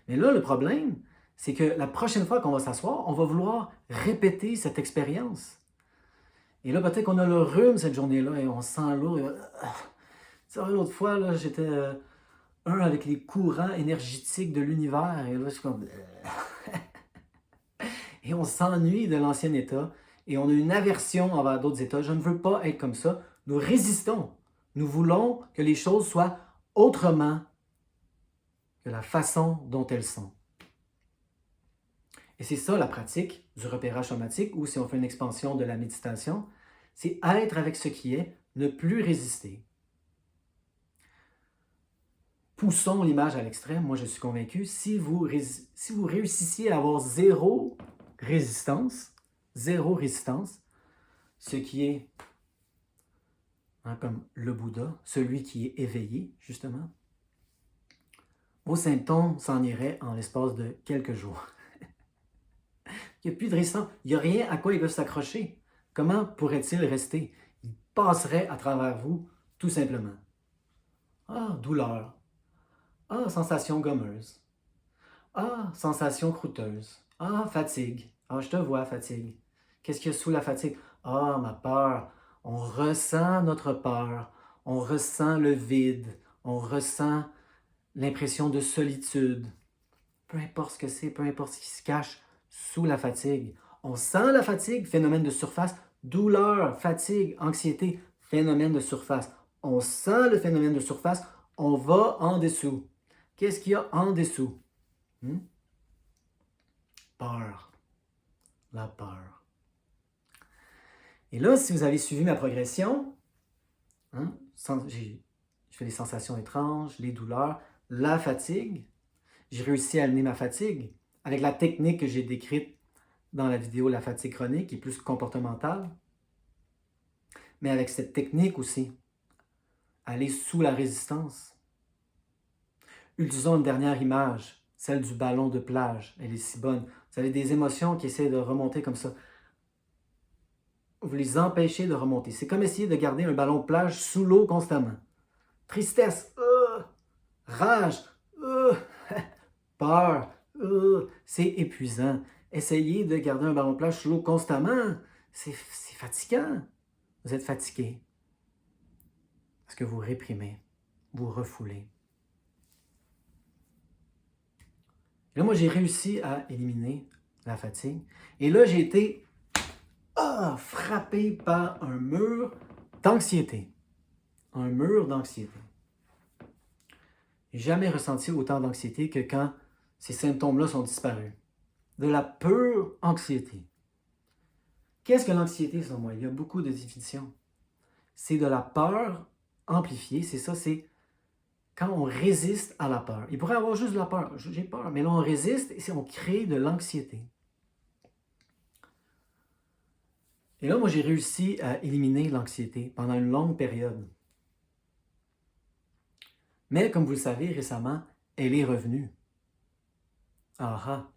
Speaker 1: Mais là, le problème, c'est que la prochaine fois qu'on va s'asseoir, on va vouloir répéter cette expérience. Et là, peut-être qu'on a le rhume cette journée-là et on se sent lourd. L'autre fois, là, j'étais un avec les courants énergétiques de l'univers. Et là, je suis comme... et on s'ennuie de l'ancien état. Et on a une aversion envers d'autres états. Je ne veux pas être comme ça. Nous résistons. Nous voulons que les choses soient autrement que la façon dont elles sont. Et c'est ça la pratique du repérage somatique, ou si on fait une expansion de la méditation, c'est être avec ce qui est, ne plus résister. Poussons l'image à l'extrême, moi je suis convaincu, si vous réussissiez à avoir zéro résistance, ce qui est comme le Bouddha, celui qui est éveillé, justement, vos symptômes s'en iraient en l'espace de quelques jours. Il n'y a plus de résistance. Il n'y a rien à quoi ils peuvent s'accrocher. Comment pourrait-il rester? Il passerait à travers vous, tout simplement. Ah, douleur. Ah, sensation gommeuse. Ah, sensation croûteuse. Ah, fatigue. Ah, je te vois, fatigue. Qu'est-ce qu'il y a sous la fatigue? Ah, ma peur. On ressent notre peur. On ressent le vide. On ressent l'impression de solitude. Peu importe ce que c'est, peu importe ce qui se cache sous la fatigue. On sent la fatigue, phénomène de surface. Douleur, fatigue, anxiété, phénomène de surface. On sent le phénomène de surface, on va en dessous. Qu'est-ce qu'il y a en dessous? peur. La peur. Et là, si vous avez suivi ma progression, hein, je fais des sensations étranges, les douleurs, la fatigue. J'ai réussi à amener ma fatigue avec la technique que j'ai décrite dans la vidéo La fatigue chronique, qui est plus comportementale. Mais avec cette technique aussi, aller sous la résistance. Utilisons une dernière image, celle du ballon de plage. Elle est si bonne. Vous avez des émotions qui essaient de remonter comme ça. Vous les empêchez de remonter. C'est comme essayer de garder un ballon de plage sous l'eau constamment. Tristesse, rage, peur, c'est épuisant. Essayez de garder un ballon de plage sous l'eau constamment. C'est fatigant. Vous êtes fatigué. Parce que vous réprimez, vous refoulez. Et là, moi, j'ai réussi à éliminer la fatigue. Et là, j'ai été frappé par un mur d'anxiété. Un mur d'anxiété. J'ai jamais ressenti autant d'anxiété que quand ces symptômes-là sont disparus. De la pure anxiété. Qu'est-ce que l'anxiété, selon moi? Il y a beaucoup de définitions. C'est de la peur amplifiée, c'est ça, c'est quand on résiste à la peur. Il pourrait y avoir juste de la peur, j'ai peur, mais là on résiste et on crée de l'anxiété. Et là, moi, j'ai réussi à éliminer l'anxiété pendant une longue période. Mais, comme vous le savez, récemment, elle est revenue.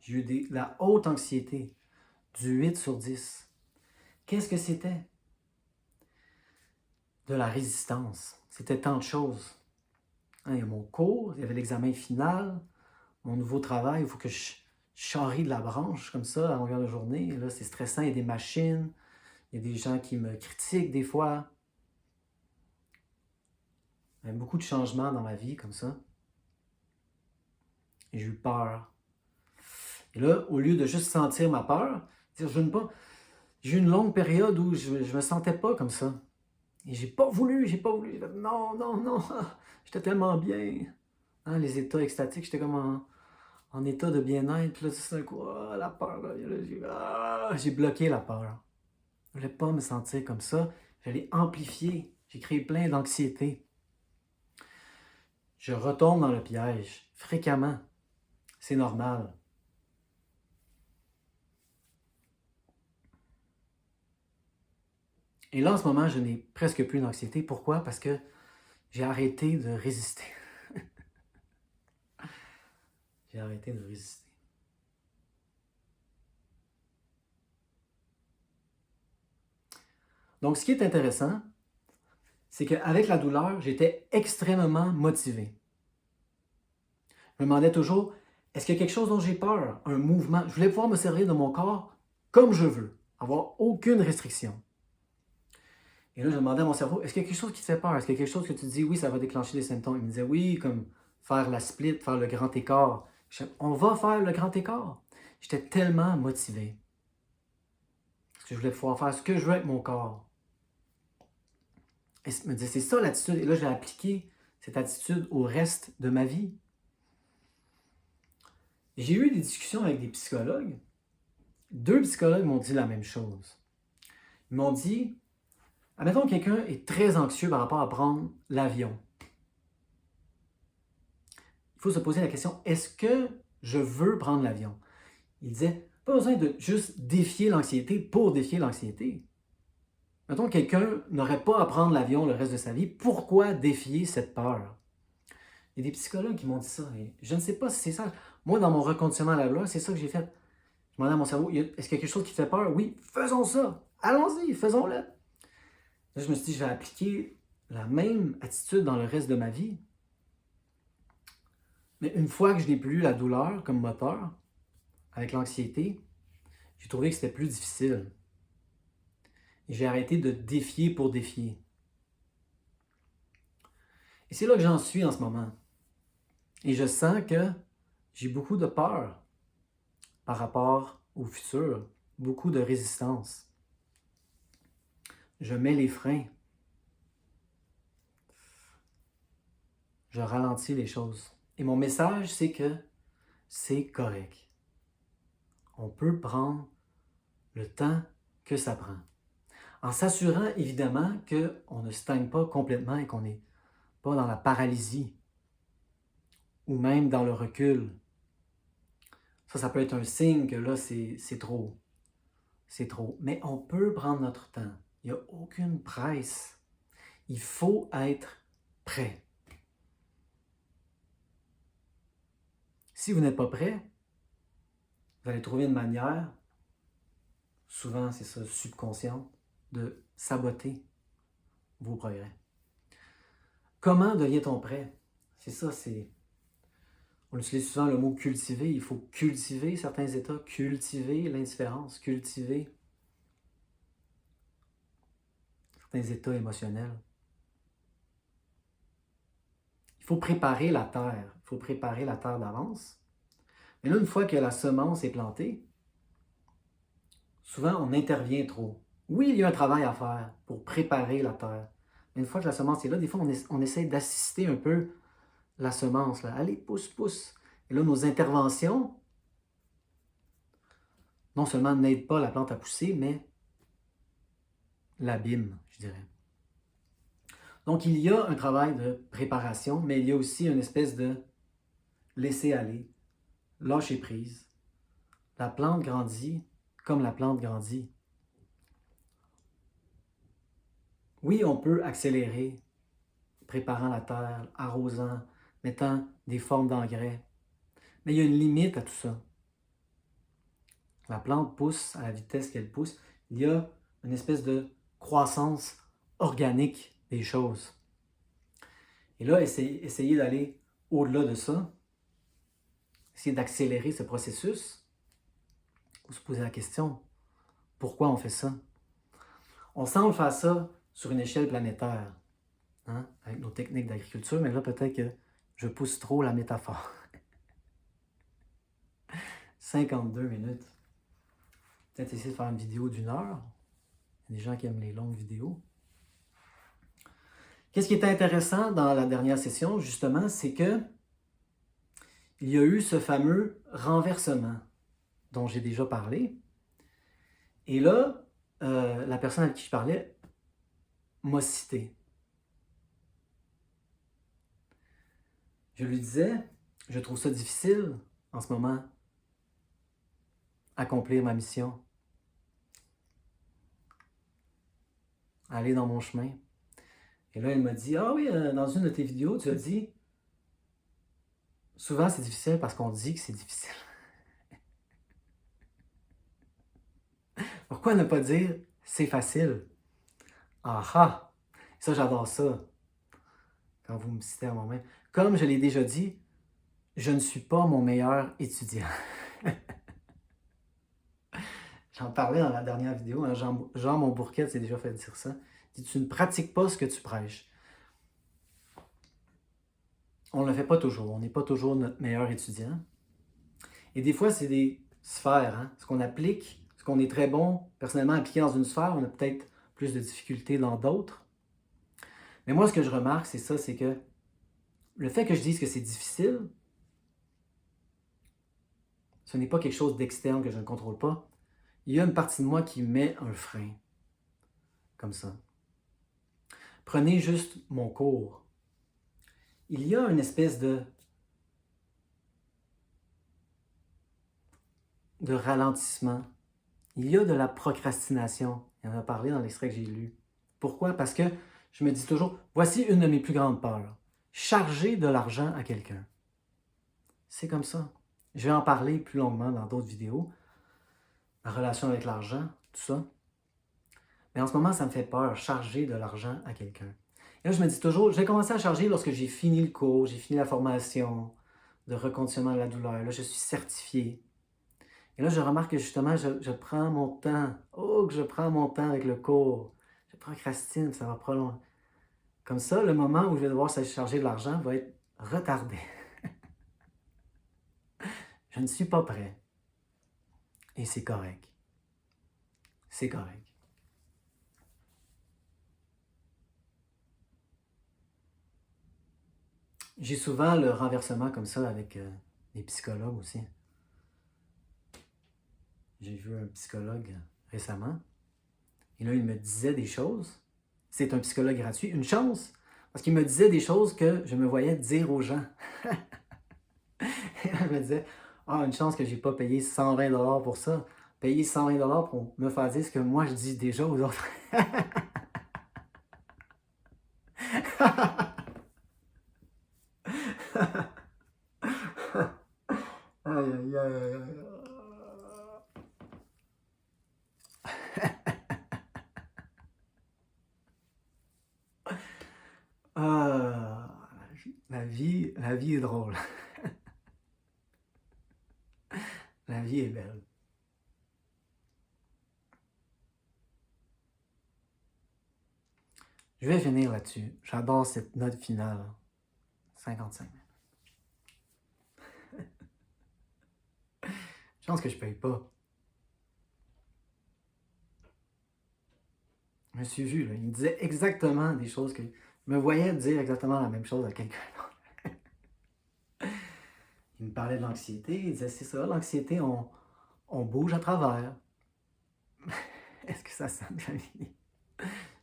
Speaker 1: J'ai eu de la haute anxiété, du 8 sur 10. Qu'est-ce que c'était? De la résistance. C'était tant de choses. Il y a mon cours, il y avait l'examen final, mon nouveau travail, il faut que je charrie de la branche comme ça à longueur de journée. Et là, c'est stressant, il y a des machines, il y a des gens qui me critiquent des fois. Il y a beaucoup de changements dans ma vie comme ça. Et j'ai eu peur. Et là, au lieu de juste sentir ma peur, dire je ne pas, j'ai eu une longue période où je ne me sentais pas comme ça. Et j'ai pas voulu. J'ai fait, non, j'étais tellement bien. Hein, les états extatiques, j'étais comme en état de bien-être. Puis là, tout d'un coup, la peur, là, j'ai bloqué la peur. Je ne voulais pas me sentir comme ça. Je l'ai amplifié. J'ai créé plein d'anxiété. Je retombe dans le piège fréquemment. C'est normal. Et là, en ce moment, je n'ai presque plus d'anxiété. Pourquoi? Parce que j'ai arrêté de résister. J'ai arrêté de résister. Donc, ce qui est intéressant, c'est qu'avec la douleur, j'étais extrêmement motivé. Je me demandais toujours, est-ce qu'il y a quelque chose dont j'ai peur? Un mouvement? Je voulais pouvoir me servir de mon corps comme je veux, avoir aucune restriction. Et là, je demandais à mon cerveau, est-ce qu'il y a quelque chose qui te fait peur? Est-ce qu'il y a quelque chose que tu te dis, oui, ça va déclencher des symptômes? Il me disait, oui, comme faire la split, faire le grand écart. On va faire le grand écart. J'étais tellement motivé. Parce que je voulais pouvoir faire ce que je veux avec mon corps. Et il me disait, c'est ça l'attitude. Et là, j'ai appliqué cette attitude au reste de ma vie. J'ai eu des discussions avec des psychologues. 2 psychologues m'ont dit la même chose. Ils m'ont dit, admettons que quelqu'un est très anxieux par rapport à prendre l'avion. Il faut se poser la question, est-ce que je veux prendre l'avion? Il disait, pas besoin de juste défier l'anxiété pour défier l'anxiété. Mettons que quelqu'un n'aurait pas à prendre l'avion le reste de sa vie, pourquoi défier cette peur? Il y a des psychologues qui m'ont dit ça. Et je ne sais pas si c'est ça. Moi, dans mon reconditionnement à la loi, c'est ça que j'ai fait. Je demandais à mon cerveau, est-ce qu'il y a quelque chose qui te fait peur? Oui, faisons ça. Allons-y, faisons-le. Là, je me suis dit, je vais appliquer la même attitude dans le reste de ma vie. Mais une fois que je n'ai plus la douleur comme moteur, avec l'anxiété, j'ai trouvé que c'était plus difficile. Et j'ai arrêté de défier pour défier. Et c'est là que j'en suis en ce moment. Et je sens que j'ai beaucoup de peur par rapport au futur, beaucoup de résistance. Je mets les freins. Je ralentis les choses. Et mon message, c'est que c'est correct. On peut prendre le temps que ça prend. En s'assurant évidemment qu'on ne stagne pas complètement et qu'on n'est pas dans la paralysie ou même dans le recul. Ça peut être un signe que là, c'est trop. C'est trop. Mais on peut prendre notre temps. Il n'y a aucune presse. Il faut être prêt. Si vous n'êtes pas prêt, vous allez trouver une manière, souvent c'est ça, subconsciente, de saboter vos progrès. Comment devient-on prêt? C'est ça, on utilise souvent le mot cultiver. Il faut cultiver certains états, cultiver l'indifférence, cultiver certains états émotionnels. Il faut préparer la terre. Il faut préparer la terre d'avance. Mais là, une fois que la semence est plantée, souvent on intervient trop. Oui, il y a un travail à faire pour préparer la terre. Mais une fois que la semence est là, des fois on essaie d'assister un peu la semence. Là. Allez, pousse, pousse. Et là, nos interventions, non seulement n'aident pas la plante à pousser, mais l'abîment, je dirais. Donc, il y a un travail de préparation, mais il y a aussi une espèce de laisser aller, lâcher prise. La plante grandit comme la plante grandit. Oui, on peut accélérer, préparant la terre, arrosant, mettant des formes d'engrais. Mais il y a une limite à tout ça. La plante pousse à la vitesse qu'elle pousse. Il y a une espèce de croissance organique des choses. Et là, essayer d'aller au-delà de ça, essayer d'accélérer ce processus, ou se poser la question, pourquoi on fait ça? On semble faire ça sur une échelle planétaire, hein, avec nos techniques d'agriculture, mais là, peut-être que je pousse trop la métaphore. 52 minutes. Peut-être essayer de faire une vidéo d'1 heure. Il y a des gens qui aiment les longues vidéos. Qu'est-ce qui est intéressant dans la dernière session, justement, c'est que il y a eu ce fameux renversement dont j'ai déjà parlé. Et là, la personne avec qui je parlais m'a cité. Je lui disais, je trouve ça difficile en ce moment, accomplir ma mission, aller dans mon chemin. Et là, elle m'a dit, ah oui, dans une de tes vidéos, tu as dit, souvent c'est difficile parce qu'on dit que c'est difficile. Pourquoi ne pas dire, c'est facile? Ah ah! Ça, j'adore ça, quand vous me citez à moi-même. Comme je l'ai déjà dit, je ne suis pas mon meilleur étudiant. J'en parlais dans la dernière vidéo, hein, Jean Monbourquette s'est déjà fait dire ça. Il dit, tu ne pratiques pas ce que tu prêches. On ne le fait pas toujours, on n'est pas toujours notre meilleur étudiant. Et des fois, c'est des sphères, hein, ce qu'on applique, ce qu'on est très bon personnellement appliqué dans une sphère, on a peut-être plus de difficultés dans d'autres. Mais moi, ce que je remarque, c'est ça, c'est que le fait que je dise que c'est difficile, ce n'est pas quelque chose d'externe que je ne contrôle pas. Il y a une partie de moi qui met un frein, comme ça. Prenez juste mon cours. Il y a une espèce de ralentissement. Il y a de la procrastination. Il en a parlé dans l'extrait que j'ai lu. Pourquoi? Parce que je me dis toujours, voici une de mes plus grandes peurs. Charger de l'argent à quelqu'un. C'est comme ça. Je vais en parler plus longuement dans d'autres vidéos. Ma relation avec l'argent, tout ça. Mais en ce moment, ça me fait peur, charger de l'argent à quelqu'un. Et là, je me dis toujours, je vais commencer à charger lorsque j'ai fini le cours, j'ai fini la formation de reconditionnement de la douleur. Là, je suis certifié. Et là, je remarque que justement, je prends mon temps. Oh, que je prends mon temps avec le cours. Je procrastine, ça va prolonger. Comme ça, le moment où je vais devoir charger de l'argent va être retardé. Je ne suis pas prêt. Et c'est correct. C'est correct. J'ai souvent le renversement comme ça avec les psychologues aussi. J'ai vu un psychologue récemment. Et là, il me disait des choses. C'est un psychologue gratuit. Une chance, parce qu'il me disait des choses que je me voyais dire aux gens. Et là, je me disais, ah, une chance que j'ai pas payé 120 $ pour ça. Payer 120 $ pour me faire dire ce que moi je dis déjà aux autres. Aïe, aïe, aïe, aïe, aïe. Ah, la vie est drôle. La vie est belle. Je vais finir là-dessus. J'adore cette note finale. 55 000. Je pense que je paye pas. Je me suis vu, là. Il me disait exactement des choses que... Je me voyais dire exactement la même chose à quelqu'un d'autre. Il me parlait de l'anxiété. Il disait, c'est ça, l'anxiété, on bouge à travers. Est-ce que ça sonne familier?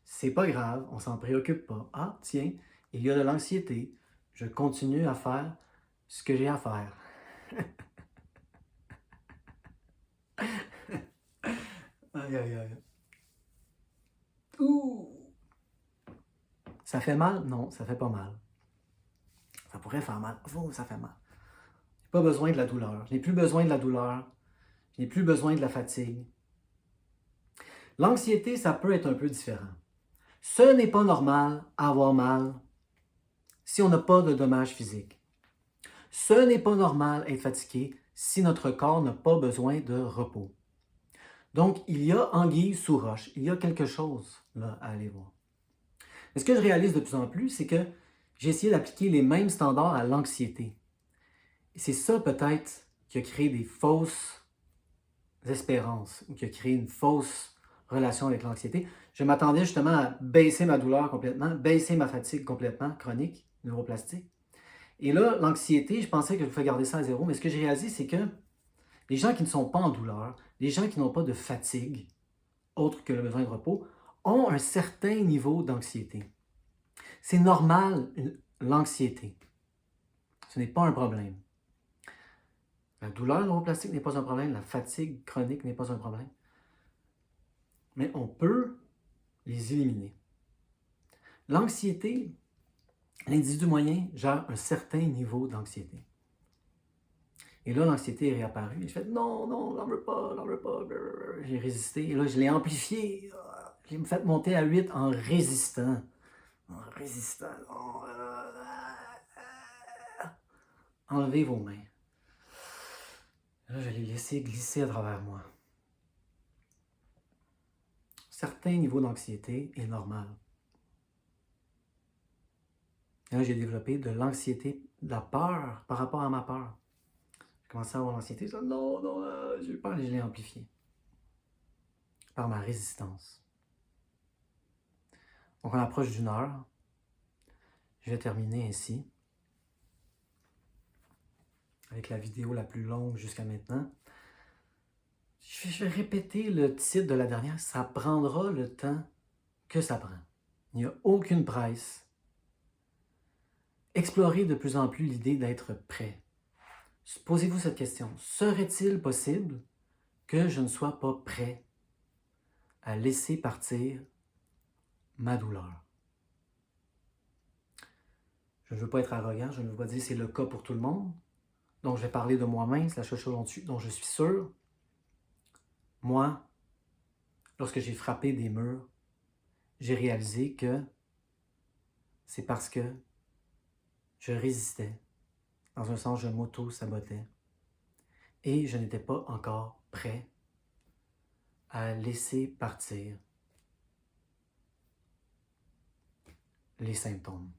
Speaker 1: C'est pas grave, on s'en préoccupe pas. Ah, tiens, il y a de l'anxiété. Je continue à faire ce que j'ai à faire. Aïe, aïe, aïe. Ouh! Ça fait mal? Non, ça fait pas mal. Ça pourrait faire mal. Oh, ça fait mal. J'ai pas besoin de la douleur. Je n'ai plus besoin de la douleur. Je n'ai plus besoin de la fatigue. L'anxiété, ça peut être un peu différent. Ce n'est pas normal avoir mal si on n'a pas de dommages physiques. Ce n'est pas normal être fatigué si notre corps n'a pas besoin de repos. Donc, il y a anguille sous roche. Il y a quelque chose là à aller voir. Mais ce que je réalise de plus en plus, c'est que j'ai essayé d'appliquer les mêmes standards à l'anxiété. Et c'est ça peut-être qui a créé des fausses espérances ou qui a créé une fausse relation avec l'anxiété. Je m'attendais justement à baisser ma douleur complètement, baisser ma fatigue complètement, chronique, neuroplastique. Et là, l'anxiété, je pensais que je pouvais garder ça à zéro, mais ce que j'ai réalisé, c'est que les gens qui ne sont pas en douleur, les gens qui n'ont pas de fatigue, autre que le besoin de repos, ont un certain niveau d'anxiété. C'est normal, l'anxiété. Ce n'est pas un problème. La douleur neuroplastique n'est pas un problème, la fatigue chronique n'est pas un problème. Mais on peut les éliminer. L'anxiété, l'individu moyen gère un certain niveau d'anxiété. Et là, l'anxiété est réapparue. Et je fais non, non, j'en veux pas, j'en veux pas. J'ai résisté. Et là, je l'ai amplifié. Je l'ai fait monter à 8 en résistant. En résistant. Enlevez vos mains. Là, je l'ai laissé glisser à travers moi. Certains niveaux d'anxiété est normal. Et là, j'ai développé de l'anxiété, de la peur par rapport à ma peur. J'ai commencé à avoir l'anxiété. Je dis, non, non, j'ai eu peur et je l'ai amplifié. Par ma résistance. Donc, on approche d'1 heure. Je vais terminer ainsi. Avec la vidéo la plus longue jusqu'à maintenant. Je vais répéter le titre de la dernière. Ça prendra le temps que ça prend. Il n'y a aucune presse. Explorez de plus en plus l'idée d'être prêt. Posez-vous cette question. Serait-il possible que je ne sois pas prêt à laisser partir ma douleur? Je ne veux pas être arrogant, je ne veux pas dire que c'est le cas pour tout le monde. Donc, je vais parler de moi-même, c'est la seule chose dont je suis sûr. Moi, lorsque j'ai frappé des murs, j'ai réalisé que c'est parce que je résistais. Dans un sens, je m'auto-sabotais. Et je n'étais pas encore prêt à laisser partir les symptômes.